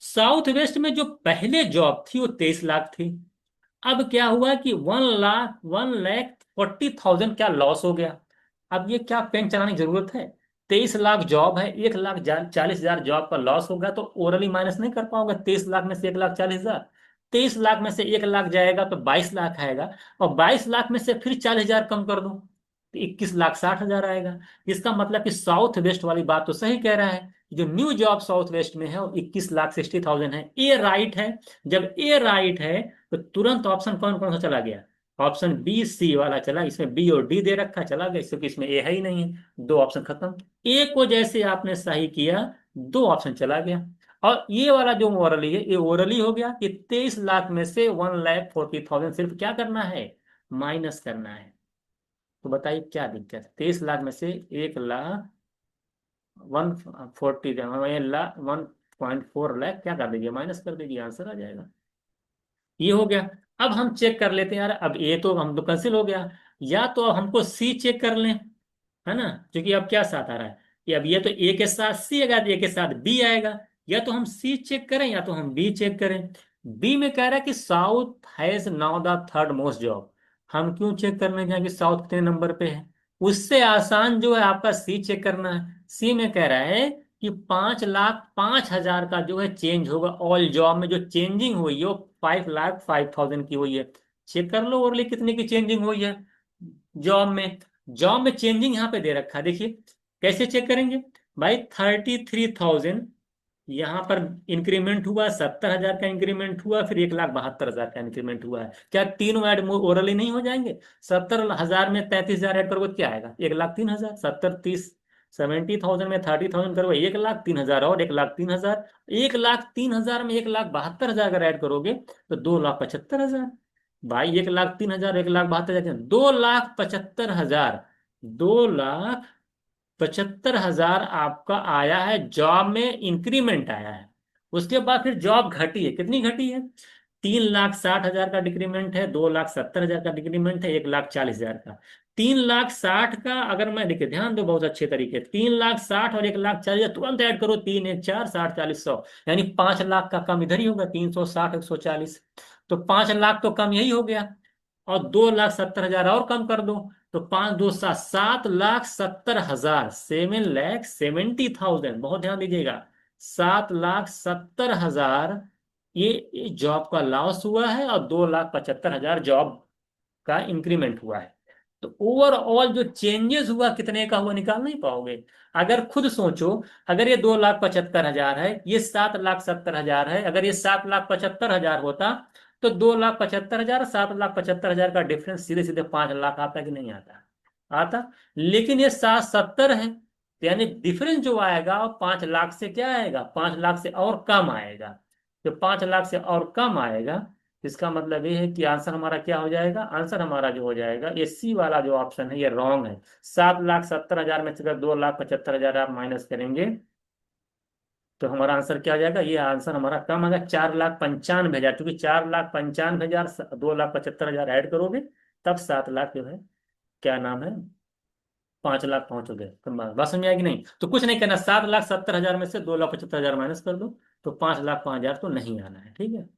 साउथ वेस्ट में जो पहले जॉब थी वो 23 लाख थी। अब क्या हुआ कि 1,40,40,000 क्या लॉस हो गया। अब ये क्या पेन चलाने की जरूरत है? 23 लाख जॉब है, 1,40,000 जॉब का लॉस होगा, तो ओरली माइनस नहीं कर पाओगे 23 लाख में से 1,40,000। 23 लाख में से 1 लाख जाएगा तो 22 लाख आएगा, और 22 लाख में से फिर 40,000 कम कर दो तो 21,60,000 आएगा। इसका मतलब कि साउथ वेस्ट वाली बात तो सही कह रहा है, जो न्यू जॉब साउथ वेस्ट में है वो 21,60,000 है। ए राइट है। जब ए राइट है तो तुरंत ऑप्शन कौन कौन सा चला गया? ऑप्शन बी सी वाला चला, इसमें बी और डी दे रखा, चला गया, क्योंकि इसमें ए है ही नहीं है। दो ऑप्शन खत्म। ए को जैसे आपने सही किया, दो ऑप्शन चला गया। और ये वाला जो ओरली है, ये ओरली हो गया कि 23 लाख में से 1,40,000 सिर्फ क्या करना है? माइनस करना है। तो बताइए क्या दिक्कत है? 23 लाख में से 1,40,000 140 लाख, 1.4 लाख क्या कर दीजिए, माइनस कर दीजिए, आंसर आ जाएगा। ये हो गया। अब हम चेक कर लेते हैं यार, अब ए तो हम तो कैंसिल हो गया, या तो अब हमको सी चेक कर लें, है ना, क्योंकि अब क्या साथ आ रहा है कि अब ये तो ए के साथ सी आएगा, ए के साथ बी आएगा। या तो हम सी चेक करें या तो हम बी चेक करें। बी में कह रहा है कि south has now the third most job. हम क्यों चेक करने जाएंगे साउथ कितने नंबर पे है? उससे आसान जो है आपका सी चेक करना है। सी में कह रहा है कि 5,05,000 का जो है चेंज होगा, ऑल जॉब में जो चेंजिंग हुई है वो 5,05,000 की हुई है। चेक कर लो ओरली कितने की चेंजिंग हुई है जॉब में। जॉब में चेंजिंग यहाँ पे दे रखा है, देखिए कैसे चेक करेंगे भाई। 33,000 यहाँ पर इंक्रीमेंट हुआ, 70,000 का इंक्रीमेंट हुआ, फिर 1,72,000 का इंक्रीमेंट हुआ है। क्या तीनों ऐड ओरली नहीं हो जाएंगे? 70,000 में 33,000 ऐड करोगे तो क्या आएगा? 1,03,000। 70 30 70,000 में 30,000 करोगे 1,03,000, और 1,03,000, 1,03,000 में 1,72,000 अगर ऐड करोगे तो 2,75,000। भाई 1,03,000, 1,72,000, 2,75,000, 2,75,000 आपका आया है, जॉब में इंक्रीमेंट आया है। उसके बाद फिर जॉब घटी है, कितनी घटी है? 3,60,000 का डिक्रीमेंट है, 2,70,000 का डिक्रीमेंट है, 1,40,000 का। 3,60,000 का अगर मैं, देखिए ध्यान दो बहुत अच्छे तरीके, 3,60,000 और 1,40,000 तुरंत ऐड करो, 3 1 4 60 40 100, यानी 5 लाख का कम इधर ही होगा, 360 140, तो 5 लाख तो कम यही हो गया। और 2,70,000 और कम कर दो, तो 5 2 7, 7,70,000, 7,70,000, बहुत ध्यान दीजिएगा, 7,70,000 ये जॉब का लॉस हुआ है, और 2,75,000 जॉब का इंक्रीमेंट हुआ है। तो ओवरऑल जो चेंजेस हुआ कितने का हुआ निकाल नहीं पाओगे? अगर खुद सोचो, अगर ये 2,75,000 है, ये 7,70,000 है, अगर ये 7,75,000 होता तो 2,75,000, 7,75,000 का डिफरेंस सीधे सीधे 5 लाख आता कि नहीं आता? आता। लेकिन ये 770 है, तो यानी डिफरेंस जो आएगा वो 5 लाख से क्या आएगा, 5 लाख से और कम आएगा। तो 5 लाख से और कम आएगा, इसका मतलब ये है कि आंसर हमारा क्या हो जाएगा, आंसर हमारा जो हो जाएगा ये सी वाला जो ऑप्शन है ये रॉन्ग है। 7,70,000 में से अगर 2,75,000 आप माइनस करेंगे तो हमारा आंसर क्या हो जाएगा, ये आंसर हमारा कम आएगा, 4,95,000, क्योंकि 4,95,000 2,75,000 ऐड करोगे तब 7 लाख जो है, क्या नाम है, 5 लाख पहुंचोगे। तो बात समझ में आएगी नहीं? तो कुछ नहीं करना, 7,70,000 में से 2,75,000 माइनस कर दो, तो 5,05,000 तो नहीं आना है, ठीक है।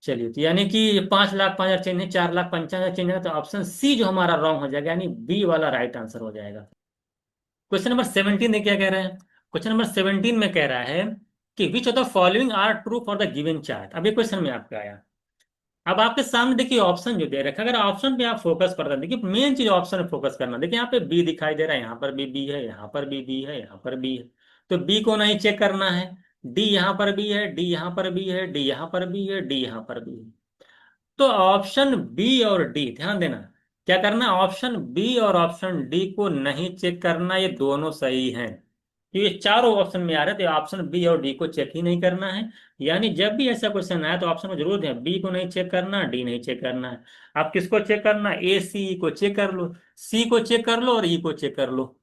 चलिए, तो यानी कि 5,05,000 चेंज है, 4,55,000 चेंज है, तो ऑप्शन सी जो हमारा रॉन्ग हो जाएगा, यानी बी वाला राइट आंसर हो जाएगा। क्वेश्चन नंबर 17 में क्या कह रहे हैं? क्वेश्चन नंबर 17 में कह रहा है कि which of the following are true for the given chart. अब ये क्वेश्चन में आपका आया। अब आपके सामने देखिए ऑप्शन जो दे रखा है, अगर ऑप्शन पे आप फोकस करते हैं, देखिए मेन चीज ऑप्शन पे फोकस करना। देखिए यहाँ पे बी दिखाई दे रहा है, यहाँ पर भी बी है, यहाँ पर भी बी है, यहाँ पर बी है, तो बी को नहीं चेक करना है। डी यहाँ पर भी है, डी यहाँ पर भी है, डी यहाँ पर भी है, डी यहाँ पर भी है। तो ऑप्शन बी और डी ध्यान देना, क्या करना, ऑप्शन बी और ऑप्शन डी को नहीं चेक करना, ये दोनों सही हैं। तो ये चारों ऑप्शन में आ रहे थे, ऑप्शन बी और डी को चेक ही नहीं करना है। यानी जब भी ऐसा क्वेश्चन आया तो ऑप्शन में जरूर है, बी को नहीं चेक करना, डी नहीं चेक करना है। आप किसको चेक करना, ए सी को चेक कर लो, सी को चेक कर लो और ई को चेक कर लो,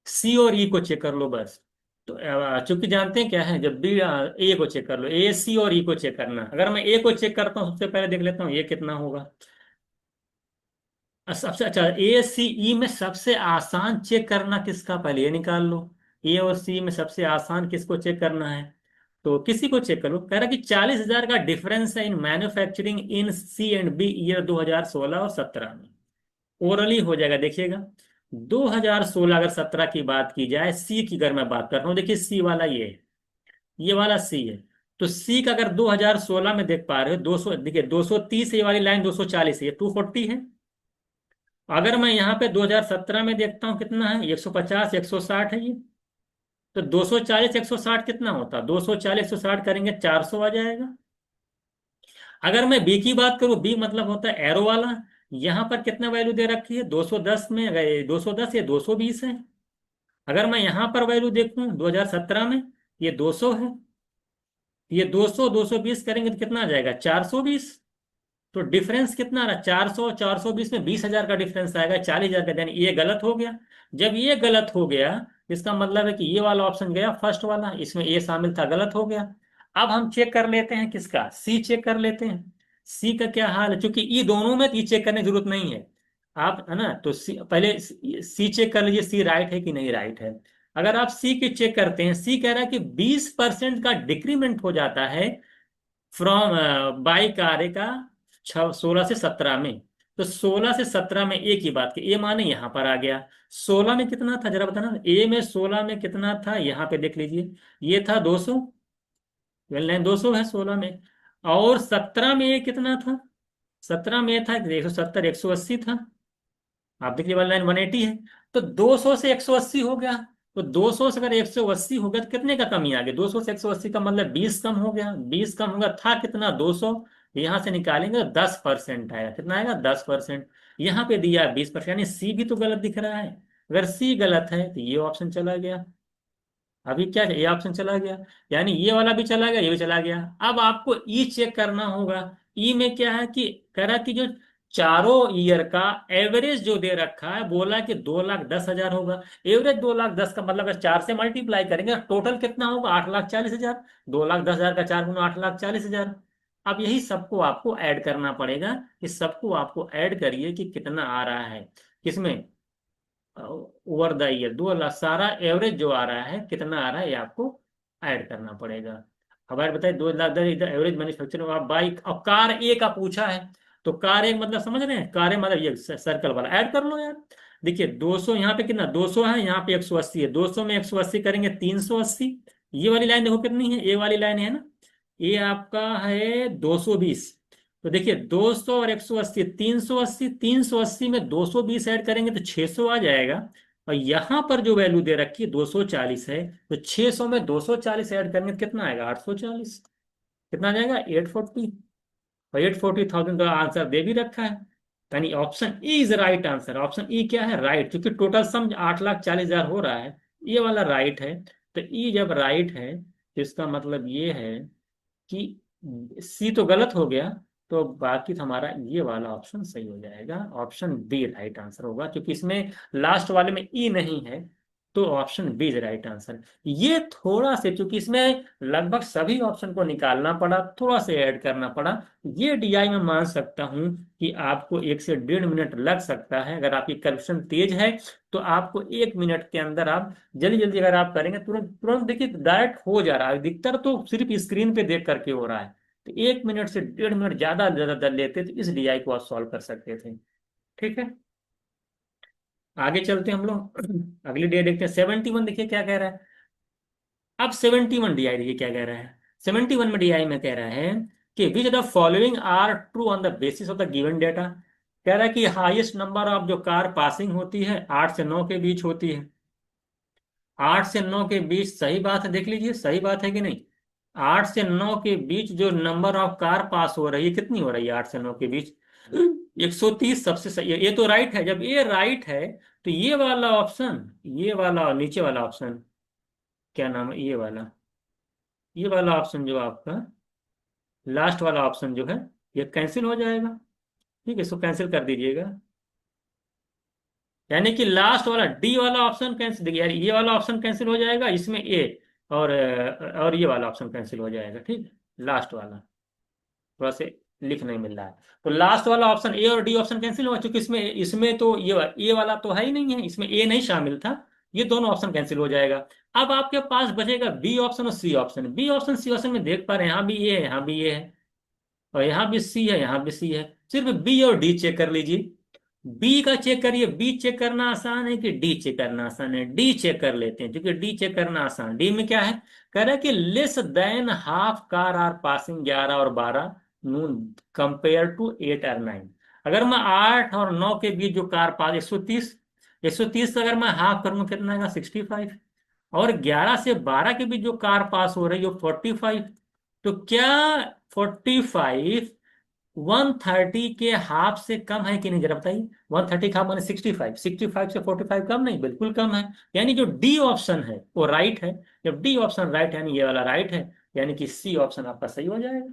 सी और ई को चेक कर लो बस। तो चूंकि जानते हैं क्या है, जब भी ए को चेक कर लो, ए सी और ई को चेक करना। अगर मैं ए को चेक करता हूँ, सबसे पहले देख लेता हूँ ये कितना होगा। सबसे अच्छा, ए सी ई में सबसे आसान चेक करना किसका, पहले ये निकाल लो। ए और सी में सबसे आसान किसको चेक करना है? तो किसी को चेक करो। कह रहा कि 40,000 का डिफरेंस है in manufacturing in C and B year 2016 और 17 में। ओरली हो जाएगा, देखिएगा। 2016 अगर 17 की बात की जाए, सी की अगर मैं बात कर रहा हूँ, देखिए सी वाला ये है, ये वाला सी है। तो सी का अगर 2016 में देख पा रहे हो, 200, देखिए 230 ये वाली लाइन, 240 है, ये 240 है। अगर मैं यहाँ पे 2017 में देखता हूँ कितना है, 150 160 है ये। तो 240 160 कितना होता, 240 160 करेंगे 400 आ जाएगा। अगर मैं बी की बात करूँ, बी मतलब होता है एरो वाला, यहाँ पर कितना वैल्यू दे रखी है, 210 में, 210 या 220 है। अगर मैं यहाँ पर वैल्यू देखूँ 2017 में, ये 200 है, ये 200 220 करेंगे तो कितना आ जाएगा, 420। तो डिफरेंस कितना रहा, 400 420 में 20,000 का डिफरेंस आएगा, 40,000 का, यानी ये गलत हो गया। जब ये गलत हो गया इसका मतलब है कि ये वाला ऑप्शन गया फर्स्ट वाला, इसमें ए शामिल था, गलत हो गया। अब हम चेक कर लेते हैं किसका, सी चेक कर लेते हैं। सी का क्या हाल है, क्योंकि ई दोनों में ई चेक करने की जरूरत नहीं है। आप है ना, तो सी पहले सी चेक कर लीजिए, सी राइट है कि नहीं राइट है। अगर आप सी की चेक करते हैं, सी कह रहा है कि 20% का डिक्रीमेंट हो जाता है फ्रॉम बाई कार्य का 16 से 17 में। तो 16 से 17 में ए की बात की, ए माने यहां पर आ गया। 16 में कितना था जरा बताना, ए में 16 में कितना था, यहां पे देख लीजिए। ये था 200, वेल नाइन 200 है 16 में। और 17 में ए कितना था, 17 में था 170, 180 था। आप देखिए वाला लाइन 180 है। तो 200 से 180 हो गया। तो 200 से अगर 180 हो गया तो कितने का कमी आ गया, 200 से 180 का मतलब 20 कम हो गया। 20 कम होगा, था कितना 200, यहां से निकालेंगे तो 10% आएगा। कितना आएगा 10%। यहाँ पे दिया 20%, यानी सी भी तो गलत दिख रहा है। अगर सी गलत है तो ये ऑप्शन चला गया। अभी क्या है, ये ऑप्शन चला गया, यानी ये वाला भी चला गया, ये भी चला गया। अब आपको ई चेक करना होगा। ई में क्या है कि कह रहा कि जो चारों ईयर का एवरेज जो दे रखा है, बोला कि 2,10,000 होगा। एवरेज 2,10,000 का मतलब अगर 4 से मल्टीप्लाई करेंगे टोटल कितना होगा, 8,40,000। 2,10,000 का 4 गुना 8,40,000। अब यही सबको आपको ऐड करना पड़ेगा। इस सबको आपको ऐड करिए कि कितना आ रहा है, किसमें, ओवर द ईयर 2 लाख, सारा एवरेज जो आ रहा है कितना आ रहा है ये आपको ऐड करना पड़ेगा। अब यार बताइए 2,10,000 इधर एवरेज मैन्युफैक्चरिंग आप बाइक और कार ए का पूछा है। तो कार एक मतलब समझ रहे हैं, कार ए मतलब ये सर्कल वाला ऐड कर लो यार। देखिए 200 यहाँ पे कितना 200 है, यहाँ पे 180 है, 200 में 180 करेंगे 380। ये वाली लाइन देखो कितनी है, ए वाली लाइन है ना, ये आपका है 220। तो देखिए 200 और 180, 380, 380 में 220 ऐड करेंगे तो 600 आ जाएगा। और यहां पर जो वैल्यू दे रखी है 240 है, तो 600 में 240 ऐड करेंगे तो कितना आएगा 840। कितना आ जाएगा 840। और 840,000 का आंसर दे भी रखा है। यानी option E is right answer. Option E क्या है, राइट, क्योंकि टोटल सम 8,40,000 हो रहा है, ये वाला राइट है। तो ई जब राइट है तो इसका मतलब ये है कि सी तो गलत हो गया, तो बाकी तो हमारा ये वाला ऑप्शन सही हो जाएगा। ऑप्शन बी राइट आंसर होगा, क्योंकि इसमें लास्ट वाले में ई नहीं है। तो option B is right answer. ये थोड़ा से, क्योंकि इसमें लगभग सभी ऑप्शन को निकालना पड़ा, थोड़ा से ऐड करना पड़ा। ये डीआई में मान सकता हूं कि आपको 1 से 1.5 मिनट लग सकता है। अगर आपकी कैलकुलेशन तेज है तो आपको 1 मिनट के अंदर आप जल्दी जल्दी अगर आप करेंगे, तुरंत तुरंत देखिए डायरेक्ट हो जा रहा है। अधिकतर तो सिर्फ स्क्रीन पे देख करके हो रहा है। तो 1 मिनट से 1.5 मिनट ज्यादा ज्यादा दर लेते तो इस डीआई को आप सॉल्व कर सकते थे। ठीक है, आगे चलते हैं हम लोग। अगली डीआई देखते हैं 71, देखिए क्या कह रहा है। अब 71 डीआई देखिए क्या कह रहा है। 71 में डीआई में कह रहा है कि which the following are true on the basis of the given data. कह रहा है कि हाईएस्ट नंबर ऑफ जो कार पासिंग होती है 8 से 9 के बीच होती है। 8 से 9 के बीच सही बात है, देख लीजिए सही बात है कि नहीं। 8 से 9 के बीच जो नंबर ऑफ कार पास हो रही है कितनी हो रही है 8 से 9 के बीच, 130 सबसे सही है। ये तो राइट है, जब ये राइट है तो ये वाला ऑप्शन, ये वाला नीचे वाला ऑप्शन, क्या नाम है ये वाला ऑप्शन जो आपका लास्ट वाला ऑप्शन जो है, ये कैंसिल हो जाएगा। ठीक है, इसको कैंसिल कर दीजिएगा। यानी कि लास्ट वाला डी वाला ऑप्शन कैंसिल, देखिए यार ये वाला ऑप्शन कैंसिल हो जाएगा इसमें ए, और ये वाला ऑप्शन कैंसिल हो जाएगा। ठीक है, लास्ट वाला थोड़ा से लिख नहीं मिल रहा है। तो लास्ट वाला ऑप्शन ए और डी ऑप्शन कैंसिल हुआ, क्योंकि इसमें इसमें तो ये वाला तो है ही नहीं है, इसमें ए नहीं शामिल था। ये दोनों ऑप्शन कैंसिल हो जाएगा। अब आपके पास बचेगा बी ऑप्शन और C option. B option C option में देख पा रहे हैं, यहाँ भी ये है, यहाँ भी ये है, और यहाँ भी सी है, यहाँ भी सी है। सिर्फ बी और डी चेक कर लीजिए। बी का चेक करिए, बी चेक करना आसान है कि डी चेक करना आसान है, डी चेक कर लेते हैं, क्योंकि डी चेक करना आसान। डी में क्या है, कह रहा है कि less than half car are passing 11 और 12 नून कंपेयर टू 8 और 9। अगर मैं 8 और 9 के बीच जो कार पास 130, 130 अगर मैं हाफ करूंगा कितना आएगा 65। और 11 से 12 के बीच जो कार पास हो रही है 45। तो क्या 45 130 के हाफ से कम है कि नहीं जरा बताइए। 130 का हाफ माने 65, 65 से 45 कम नहीं, बिल्कुल कम है। यानी जो डी ऑप्शन है वो राइट है। जब डी ऑप्शन राइट है यानी ये वाला राइट है, यानी कि सी ऑप्शन आपका सही हो जाएगा।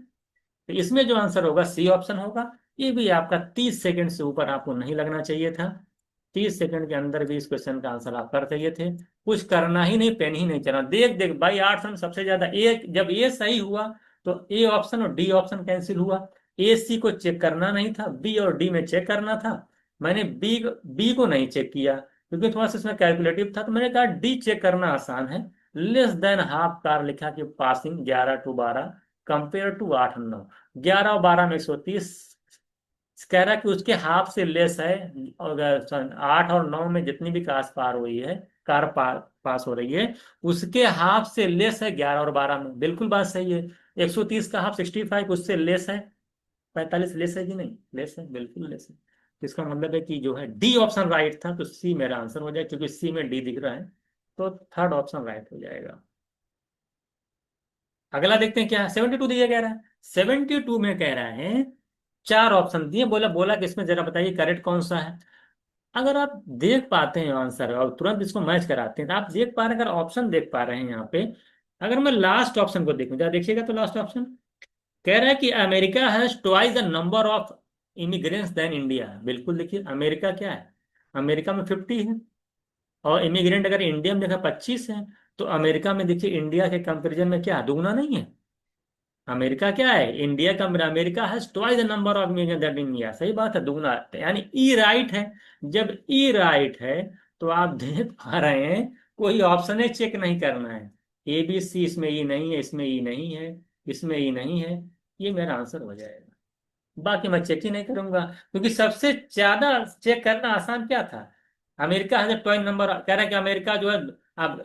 तो इसमें जो आंसर होगा सी ऑप्शन होगा। ये भी आपका 30 सेकंड से ऊपर आपको नहीं लगना चाहिए था। 30 सेकंड के अंदर भी इस क्वेश्चन का आंसर आप कर चाहिए थे। कुछ करना ही नहीं, पेन ही नहीं चला। देख देख भाई, 8 में सबसे ज्यादा ए, जब ए सही हुआ तो ए ऑप्शन और डी ऑप्शन कैंसिल हुआ। ए सी को चेक करना नहीं था, बी और डी में चेक करना था। मैंने बी बी को नहीं चेक किया क्योंकि थोड़ा सा इसमें कैलकुलेटिव था, तो मैंने कहा डी चेक करना आसान है। लेस देन हाफ कार लिखा कि पासिंग 11 to 12 कंपेयर टू 8 और 9। 11 और 12 में 130, कह रहा है कि उसके हाफ से लेस है। और 8 और 9 में जितनी भी कार पार हुई है, कार पास हो रही है, उसके हाफ से लेस है 11 और 12 में। बिल्कुल बात सही है। 130 का हाफ 65, उससे लेस है 45। लेस है कि नहीं? लेस है, बिल्कुल लेस है। तो इसका मतलब है कि जो है डी ऑप्शन राइट था, तो सी मेरा आंसर हो जाए, क्योंकि सी में डी दिख रहा है। तो थर्ड ऑप्शन राइट हो जाएगा। अगला देखते हैं क्या है। 72 दिया कह रहा है। 72 में कह रहा है, चार ऑप्शन दिए, बोला बोला कि इसमें जरा बताइए करेक्ट कौन सा है। अगर आप देख पाते हैं आंसर और तुरंत इसको मैच कराते हैं, तो आप देख पा रहे हैं, अगर ऑप्शन देख पा रहे हैं यहाँ पे। अगर मैं लास्ट ऑप्शन को देखूं, जरा देखिएगा, तो लास्ट ऑप्शन कह रहा है कि America has twice the number of immigrants than India. बिल्कुल, देखिए अमेरिका क्या है, अमेरिका में 50 है, और इमिग्रेंट अगर इंडिया में देखा 25 है। तो अमेरिका में देखिए इंडिया के कंपेरिजन में क्या दुगना नहीं है? अमेरिका क्या है, इंडिया का, America has twice the number of million that India. सही बात है, दुगना है, यानी ई राइट है। जब ई राइट है, तो आप देख पा रहे हैं, कोई ऑप्शन है चेक नहीं करना है। ए बी सी, इसमें ई नहीं है, इसमें ई नहीं है, इसमें ई नहीं है। ये मेरा आंसर हो जाएगा। बाकी मैं चेक ही नहीं करूंगा, क्योंकि सबसे ज्यादा चेक करना आसान क्या था? अमेरिका है टॉय नंबर, कह रहा है कि अमेरिका जो है, अब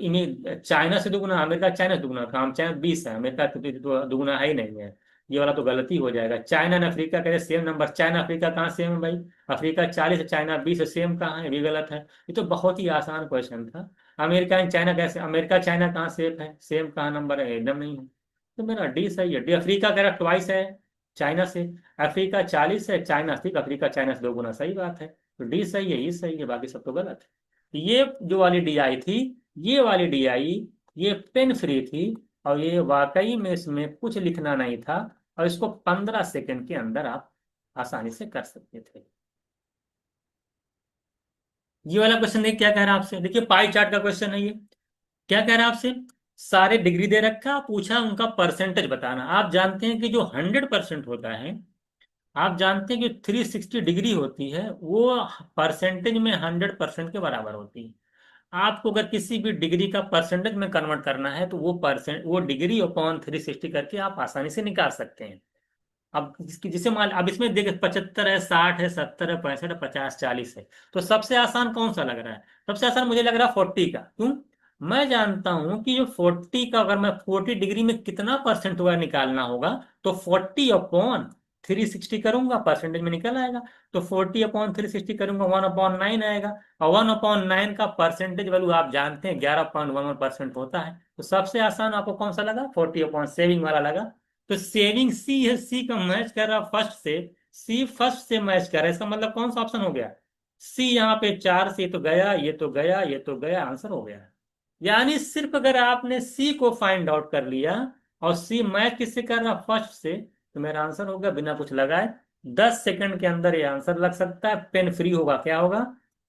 चाइना से दुगुना, अमेरिका चाइना से दुगुना, काम चाइना 20 है, अमेरिका तो दुगुना है ही नहीं है। ये वाला तो गलती हो जाएगा। चाइना एंड अफ्रीका कह रहे सेम नंबर, चाइना अफ्रीका कहाँ सेम है भाई? अफ्रीका 40 है, चाइना 20 है, सेम कहाँ है? ये भी गलत है। ये तो बहुत ही आसान क्वेश्चन था। अमेरिका एंड चाइना कैसे, अमेरिका चाइना कहाँ सेम है? सेम कहाँ नंबर है? एकदम नहीं है। तो मेरा डी सही है। डी, अफ्रीका कह रहा ट्वाइस है चाइना से, अफ्रीका 40 है, चाइना ठीक, अफ्रीका चाइना से दोगुना, सही बात है। तो डी सही है, ई सही है, बाकी सब तो गलत है। तो ये जो वाली डी आई थी, ये वाली डी आई, ये पेन फ्री थी। और ये वाकई में इसमें कुछ लिखना नहीं था, और इसको 15 सेकंड के अंदर आप आसानी से कर सकते थे। ये वाला क्वेश्चन देख क्या कह रहा है आपसे, देखिए पाई चार्ट का क्वेश्चन है ये। क्या कह रहा है आपसे? सारे डिग्री दे रखा, पूछा उनका परसेंटेज बताना। आप जानते हैं कि जो 100% होता है, आप जानते हैं कि 360 डिग्री होती है, वो परसेंटेज में 100% के बराबर होती है। आपको अगर किसी भी डिग्री का परसेंटेज में कन्वर्ट करना है, तो वो डिग्री अपॉन 360 करके आप आसानी से निकाल सकते हैं। अब इसकी जिसे मान, अब इसमें देखिए 75 है, 60 है, 70 है, 65 है, 50, 40 है। तो सबसे आसान कौन सा लग रहा है? सबसे आसान मुझे लग रहा है 40 का। क्यों? मैं जानता हूं कि जो 40 का, अगर मैं 40 डिग्री में कितना परसेंट हुआ निकालना होगा, तो 40/360 करूंगा, परसेंटेज में निकल आएगा। तो 40/360 करूंगा, 1/9 आएगा। और 1/9 का परसेंटेज वैल्यू आप जानते हैं 11.11% होता है। तो सबसे आसान आपको कौन सा लगा? 40 सेविंग वाला लगा। तो सेविंग सी है, सी का मैच कर रहा फर्स्ट से, सी फर्स्ट से मैच कर रहा है, इसका मतलब कौन सा ऑप्शन हो गया? सी। यहाँ पे 4 से, ये तो गया, ये तो गया, ये तो गया, आंसर हो गया। यानी सिर्फ अगर आपने सी को फाइंड आउट कर लिया, और सी मैच किससे कर रहा फर्स्ट से, तो मेरा आंसर हो गया बिना कुछ लगाए। 10 सेकंड के अंदर ये आंसर लग सकता है। पेन फ्री होगा, क्या होगा?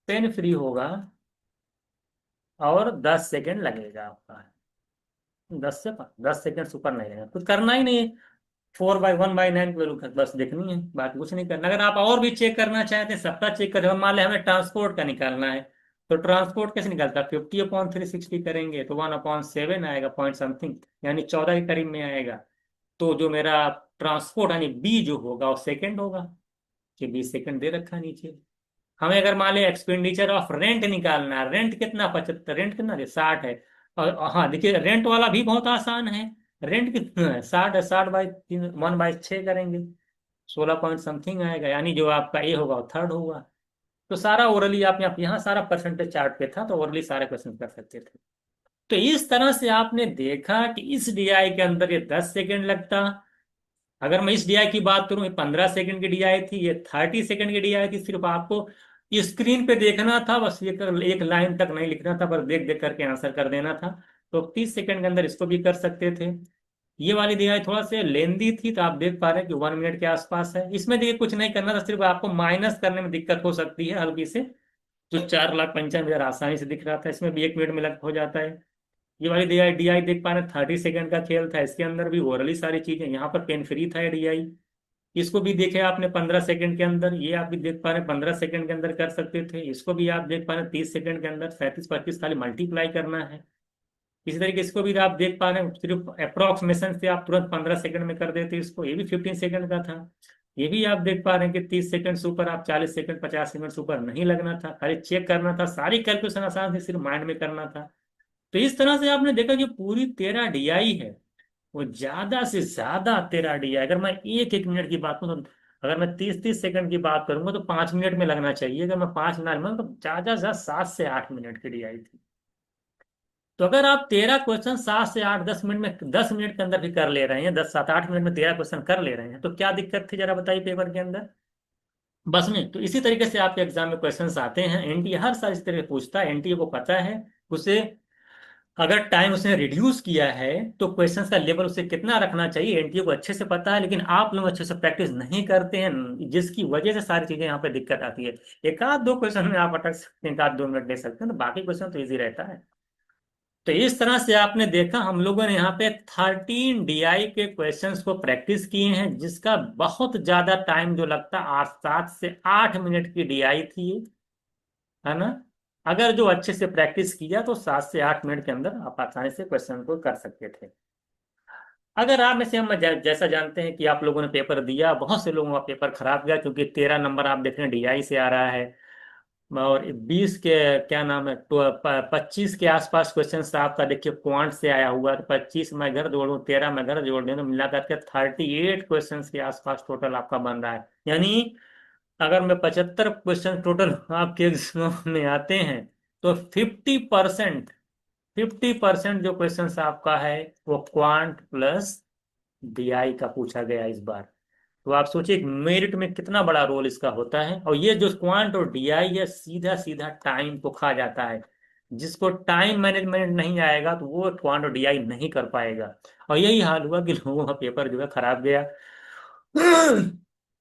पेन फ्री होगा, और 10 सेकंड लगेगा आपका। 10 सेकंड से ऊपर नहीं रहेगा, कुछ करना ही नहीं है। 4/1/9 की वैल्यू बस देखनी है, बाकी कुछ नहीं करना। अगर आप और भी चेक करना चाहते हैं, सबका चेक करें, मान लें हमें ट्रांसपोर्ट का निकालना है, तो ट्रांसपोर्ट कैसे निकलता है? 50/360 करेंगे तो 1/7 आएगा, पॉइंट समथिंग, यानी 14 के करीब में आएगा। तो जो मेरा ट्रांसपोर्ट यानी बी जो होगा वो सेकंड होगा, कि 20 सेकंड दे रखा है नीचे। हमें अगर मान लिया एक्सपेंडिचर ऑफ रेंट निकालना है, रेंट कितना? 75, रेंट कितना है? 60 है। और हाँ देखिए, रेंट वाला भी बहुत आसान है। रेंट कितना है? 60 है, 60/3, 1/6 करेंगे, 16 पॉइंट समथिंग आएगा, यानी जो आपका ए होगा वो थर्ड होगा। तो सारा ओरली आप यहाँ सारा परसेंटेज चार्ट पे था, तो ओरली सारे क्वेश्चन कर सकते थे। तो इस तरह से आपने देखा कि इस डीआई के अंदर ये 10 सेकंड लगता। अगर मैं इस डीआई की बात करूं, ये 15 सेकंड की डीआई थी, ये 30 सेकंड की डीआई थी। सिर्फ आपको स्क्रीन पे देखना था, बस ये एक लाइन तक नहीं लिखना था, पर देख देख करके आंसर कर देना था। तो 30 सेकंड के अंदर इसको भी कर सकते थे। ये वाली डीआई थोड़ा सा लेंदी थी, तो आप देख पा रहे हैं कि 1 मिनट के आसपास है। इसमें देखिए कुछ नहीं करना था, सिर्फ आपको माइनस करने में दिक्कत हो सकती है हल्की से। जो 4,95,000 आसानी से दिख रहा था, इसमें भी 1 मिनट में लग हो जाता है। ये वाली डीआई डीआई देख पा रहे, 30 सेकंड का खेल था, इसके अंदर भी ओरली सारी चीजें, यहाँ पर पेन फ्री था डीआई। इसको भी देखे आपने 15 सेकंड के अंदर, ये आप भी देख पा रहे 15 सेकंड के अंदर कर सकते थे। इसको भी आप देख पा रहे 30 सेकंड के अंदर, 37 25 खाली मल्टीप्लाई करना है। इसी तरीके इसको भी आप देख पा रहे हैं, सिर्फ अप्रोक्सीमेशन से आप तुरंत 15 सेकंड में कर देते इसको, ये भी 15 सेकंड का था। ये भी आप देख पा रहे हैं कि 30 सेकंड से ऊपर आप 40 सेकंड 50 सेकंड से ऊपर नहीं लगना था, खाली चेक करना था, सारी कैलकुलेशन आसान थी, सिर्फ माइंड में करना था। तो इस तरह से आपने देखा जो पूरी 13 डीआई है, वो ज्यादा से ज्यादा 13 डीआई, अगर मैं एक एक मिनट की बात करूँ तो, अगर मैं 30 30 सेकंड की बात करूंगा तो 5 मिनट में लगना चाहिए, अगर मैं 5 मिनट में, तो ज्यादा से ज्यादा 7 से 8 मिनट की डीआई थी। तो अगर आप 13 क्वेश्चन 7 से 8 10 मिनट में, 10 मिनट के अंदर भी कर ले रहे हैं, 10 7 8 मिनट में 13 क्वेश्चन कर ले रहे हैं, तो क्या दिक्कत थी जरा बताइए पेपर के अंदर। बस में तो इसी तरीके से आपके एग्जाम में क्वेश्चंस आते हैं, एनटीए हर साल इस तरह पूछता है, एनटीए को पता है उसे, अगर टाइम उसने रिड्यूस किया है तो क्वेश्चंस का लेवल उसे कितना रखना चाहिए, एनटीए को अच्छे से पता है, लेकिन आप लोग अच्छे से प्रैक्टिस नहीं करते हैं, जिसकी वजह से सारी चीजें यहाँ पे दिक्कत आती है। एक आध दो क्वेश्चन में आप अटक सकते हैं, एक आध 2 मिनट ले सकते हैं, तो बाकी क्वेश्चन तो ईजी रहता है। तो इस तरह से आपने देखा हम लोगों ने यहाँ पे 13 डीआई के क्वेश्चंस को प्रैक्टिस किए हैं, जिसका बहुत ज्यादा टाइम जो लगता, 7 से 8 मिनट की डीआई थी, है ना। अगर जो अच्छे से प्रैक्टिस किया तो 7 से 8 मिनट के अंदर आप आसानी से क्वेश्चन को कर सकते थे। अगर आप में से हम जैसा जानते हैं कि आप लोगों ने पेपर दिया, बहुत से लोगों का पेपर खराब गया, क्योंकि 13 नंबर आप देख रहे हैं डीआई से आ रहा है, और 20 के, क्या नाम है, 25 के आसपास क्वेश्चन आपका देखिए क्वांट से आया हुआ, तो 25 मैं घर जोड़ दूं, 13 मैं घर जोड़ दूं, तो मिला करके 38 क्वेश्चन के आसपास टोटल आपका बन रहा है। यानी अगर मैं 75 क्वेश्चन टोटल आपके एग्जाम में आते हैं, तो 50% जो क्वेश्चन आपका है वो क्वांट प्लस डीआई का पूछा गया इस बार। तो आप सोचिए मेरिट में कितना बड़ा रोल इसका होता है, और ये जो क्वांट और डीआई है सीधा सीधा टाइम को खा जाता है। जिसको टाइम मैनेजमेंट नहीं आएगा तो वो क्वांट और डीआई नहीं कर पाएगा। और यही हाल हुआ कि लोगों का पेपर जो है खराब गया।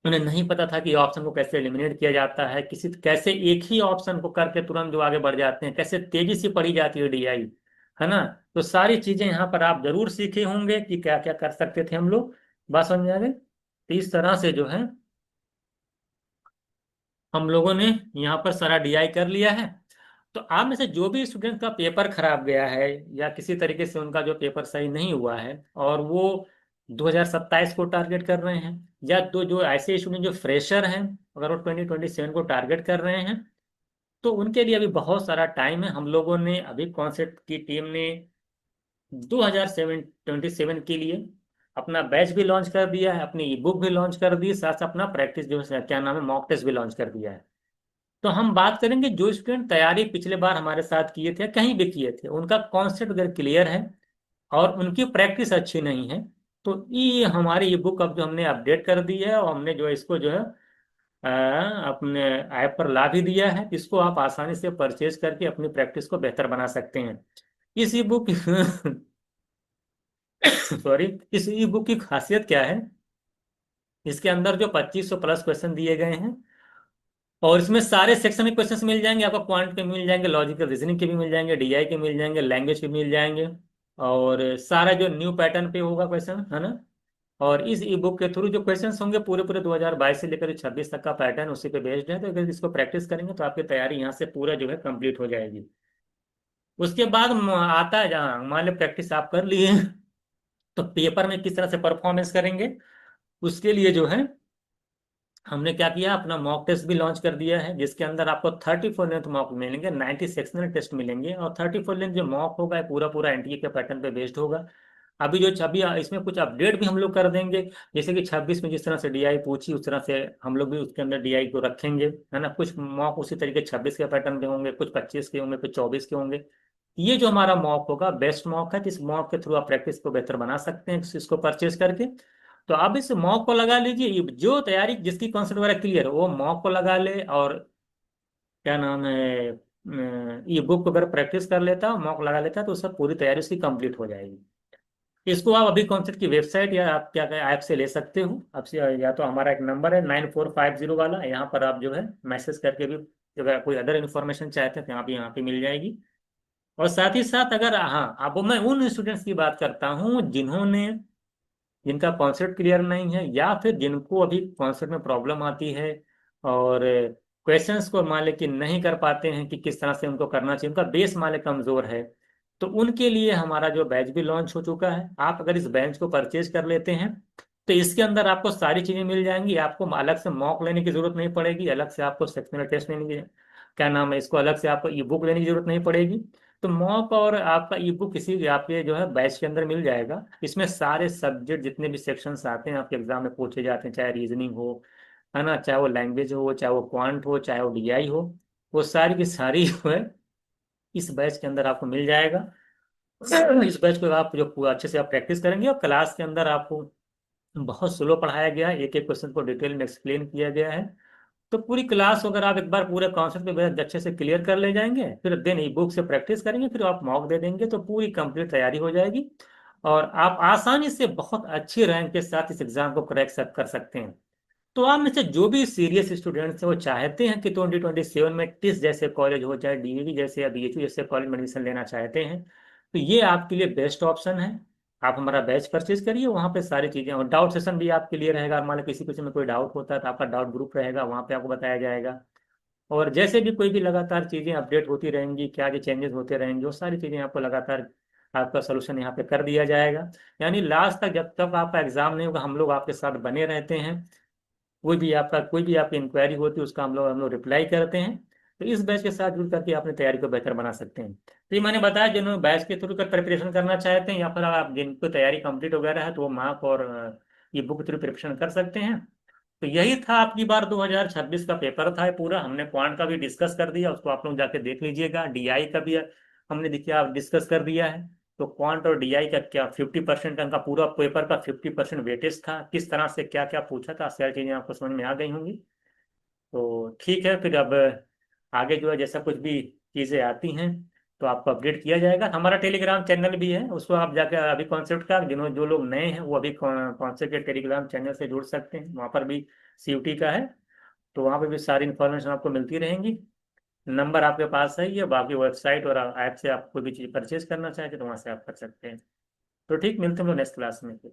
उन्हें नहीं पता था कि ऑप्शन को कैसे एलिमिनेट किया जाता है, किसी कैसे एक ही ऑप्शन को करके तुरंत जो आगे बढ़ जाते हैं, कैसे तेजी से पढ़ी जाती है डीआई, है ना। तो सारी चीजें यहाँ पर आप जरूर सीखे होंगे कि क्या क्या कर सकते थे हम लोग, बात समझ में आ गई। तो इस तरह से जो है हम लोगों ने यहाँ पर सारा डीआई कर लिया है। तो आप में से जो भी स्टूडेंट का पेपर खराब गया है, या किसी तरीके से उनका जो पेपर सही नहीं हुआ है, और वो 2027 को टारगेट कर रहे हैं, या तो जो ऐसे स्टूडेंट जो फ्रेशर हैं, अगर वो 2027 को टारगेट कर रहे हैं, तो उनके लिए अभी बहुत सारा टाइम है। हम लोगों ने अभी कॉन्सेप्ट की टीम ने 2027 के लिए अपना बैच भी लॉन्च कर दिया है, अपनी ई बुक भी लॉन्च कर दी है, साथ साथ अपना प्रैक्टिस जो है क्या नाम है मॉक टेस्ट भी लॉन्च कर दिया है। तो हम बात करेंगे जो स्टूडेंट तैयारी पिछले बार हमारे साथ किए थे, कहीं भी किए थे, उनका कॉन्सेप्ट अगर क्लियर है और उनकी प्रैक्टिस अच्छी नहीं है, तो ये हमारी ई बुक अब जो हमने अपडेट कर दी है, और हमने जो इसको जो है अपने ऐप पर ला भी दिया है, इसको आप आसानी से परचेज करके अपनी प्रैक्टिस को बेहतर बना सकते हैं। इस ई बुक सॉरी, इस ई बुक की खासियत क्या है, इसके अंदर जो 2500 प्लस क्वेश्चन दिए गए हैं, और इसमें सारे सेक्शन के क्वेश्चंस मिल जाएंगे आपको, क्वांट के मिल जाएंगे, लॉजिकल रीजनिंग के भी मिल जाएंगे, डीआई के मिल जाएंगे, लैंग्वेज के मिल जाएंगे, और सारा जो न्यू पैटर्न पे होगा क्वेश्चन, है ना। और इस ई बुक के थ्रू जो क्वेश्चंस होंगे पूरे पूरे 2022 से लेकर 26 तक का पैटर्न उसी पे बेस्ड है, तो अगर इसको प्रैक्टिस करेंगे तो आपकी तैयारी यहाँ से पूरा जो है कंप्लीट हो जाएगी। उसके बाद आता है जहाँ मान लो प्रैक्टिस आप कर लिए, तो पेपर में किस तरह से परफॉर्मेंस करेंगे, उसके लिए जो है हमने क्या किया, अपना मॉक टेस्ट भी लॉन्च कर दिया है, जिसके अंदर आपको 34 लेंथ मॉक मिलेंगे, 90 सेक्शनल टेस्ट मिलेंगे, और 34 लेंथ जो मॉक होगा ये पूरा पूरा एनटीए के पैटर्न पे बेस्ड होगा। अभी जो छवि इसमें कुछ अपडेट भी हम लोग कर देंगे, जैसे कि 26 में जिस तरह से डीआई पूछी उस तरह से हम लोग भी उसके अंदर डीआई को रखेंगे, है ना। कुछ मॉक उसी तरीके 26 के पैटर्न के होंगे, कुछ 25 के होंगे, कुछ 24 के होंगे। ये जो हमारा मॉक होगा बेस्ट मॉक है, जिस मॉक के थ्रू आप प्रैक्टिस को बेहतर बना सकते हैं इसको परचेज करके। तो आप इस मॉक को लगा लीजिए, ये जो तैयारी जिसकी कॉन्सेप्ट वगैरह क्लियर है वो मॉक को लगा ले, और क्या नाम है ये बुक अगर प्रैक्टिस कर लेता है मॉक लगा लेता है, तो उससे पूरी तैयारी उसकी कंप्लीट हो जाएगी। इसको आप अभी कॉन्सेप्ट की वेबसाइट या आप क्या ऐप से ले सकते हो आपसे, या तो हमारा एक नंबर है 9450 वाला, यहाँ पर आप जो है मैसेज करके भी अगर कोई अदर इन्फॉर्मेशन चाहते हैं तो यहाँ पे मिल जाएगी। और साथ ही साथ अगर, हाँ, अब मैं उन स्टूडेंट्स की बात करता हूँ जिनका कॉन्सेप्ट क्लियर नहीं है, या फिर जिनको अभी कॉन्सेप्ट में प्रॉब्लम आती है, और क्वेश्चंस को मान ले कि नहीं कर पाते हैं कि किस तरह से उनको करना चाहिए, उनका बेस मान ले कमजोर है, तो उनके लिए हमारा जो बैच भी लॉन्च हो चुका है। आप अगर इस बैच को परचेज कर लेते हैं तो इसके अंदर आपको सारी चीजें मिल जाएंगी। आपको अलग से मॉक लेने की जरूरत नहीं पड़ेगी, अलग से आपको सेक्शनल टेस्ट लेने की, क्या नाम है इसको, अलग से आपको ई बुक लेने की जरूरत नहीं पड़ेगी। तो मॉक और आपका ई बुक किसी आपके जो है बैच के अंदर मिल जाएगा। इसमें सारे सब्जेक्ट जितने भी सेक्शंस आते हैं आपके एग्जाम में पूछे जाते हैं, चाहे रीजनिंग हो, है ना, चाहे वो लैंग्वेज हो, चाहे वो क्वांट हो, चाहे वो डीआई हो, वो सारी की सारी जो है इस बैच के अंदर आपको मिल जाएगा। इस बैच को आप जो पूरा अच्छे से आप प्रैक्टिस करेंगे, और क्लास के अंदर आपको बहुत स्लो पढ़ाया गया है, एक एक क्वेश्चन को डिटेल में एक्सप्लेन किया गया है। तो पूरी क्लास अगर आप एक बार पूरे कॉन्सेप्ट को बहुत अच्छे से क्लियर कर ले जाएंगे, फिर देन ई बुक से प्रैक्टिस करेंगे, फिर आप मॉक दे देंगे, तो पूरी कंप्लीट तैयारी हो जाएगी, और आप आसानी से बहुत अच्छी रैंक के साथ इस एग्जाम को क्रैक कर सकते हैं। तो आप में से जो भी सीरियस स्टूडेंट्स हैं वो चाहते हैं कि 2027 में टिस जैसे कॉलेज हो, चाहे डीएवी जैसे या बीएचयू जैसे कॉलेज में एडमिशन लेना चाहते हैं, तो ये आपके लिए बेस्ट ऑप्शन है। आप हमारा बैच परचेज करिए, वहाँ पे सारी चीज़ें, और डाउट सेशन भी आपके लिए रहेगा। मान लो किसी किसी में कोई डाउट होता है तो आपका डाउट ग्रुप रहेगा, वहाँ पे आपको बताया जाएगा। और जैसे भी कोई भी लगातार चीज़ें अपडेट होती रहेंगी, क्या जो चेंजेस होते रहेंगे, वो सारी चीज़ें आपको लगातार आपका सोल्यूशन यहाँ पे कर दिया जाएगा। यानी लास्ट तक जब तक आपका एग्जाम नहीं होगा, हम लोग आपके साथ बने रहते हैं। कोई भी आपकी इंक्वायरी होती है उसका हम लोग रिप्लाई करते हैं। तो इस बैच के साथ जुड़ करके अपनी तैयारी को बेहतर बना सकते हैं। तो ये मैंने बताया, जिन्होंने बैच के थ्रू कर प्रिपरेशन करना चाहते हैं, या फिर आप जिनको तैयारी कंप्लीट वगैरह है, तो वो मार्क और ये बुक थ्रू प्रिपरेशन कर सकते हैं। तो यही था आपकी बार 2026 का पेपर था ये पूरा। हमने क्वांट का भी डिस्कस कर दिया, उसको आप लोग जाके देख लीजिएगा। डीआई का भी हमने देखिए आप डिस्कस कर दिया है। तो क्वांट और डीआई का क्या 50% का पूरा पेपर का 50% वेटेज था, किस तरह से क्या क्या पूछा था, सारी चीजें आपको समझ में आ गई होंगी। तो ठीक है, फिर अब आगे जो है जैसा कुछ भी चीजें आती हैं तो आपको अपडेट किया जाएगा। हमारा टेलीग्राम चैनल भी है, उसको आप जाकर अभी कॉन्सेप्ट का, जो लोग नए हैं वो अभी कॉन्सेप्ट के टेलीग्राम चैनल से जुड़ सकते हैं, वहाँ पर भी सीयूटी का है। तो वहाँ पे भी सारी इन्फॉर्मेशन आपको मिलती रहेंगी। नंबर आपके पास है ही है, बाकी वेबसाइट और ऐप से आप कोई भी चीज़ परचेज करना चाहते हैं तो वहाँ से आप कर सकते हैं। तो ठीक, मिलते हैं हम लोग नेक्स्ट क्लास में फिर।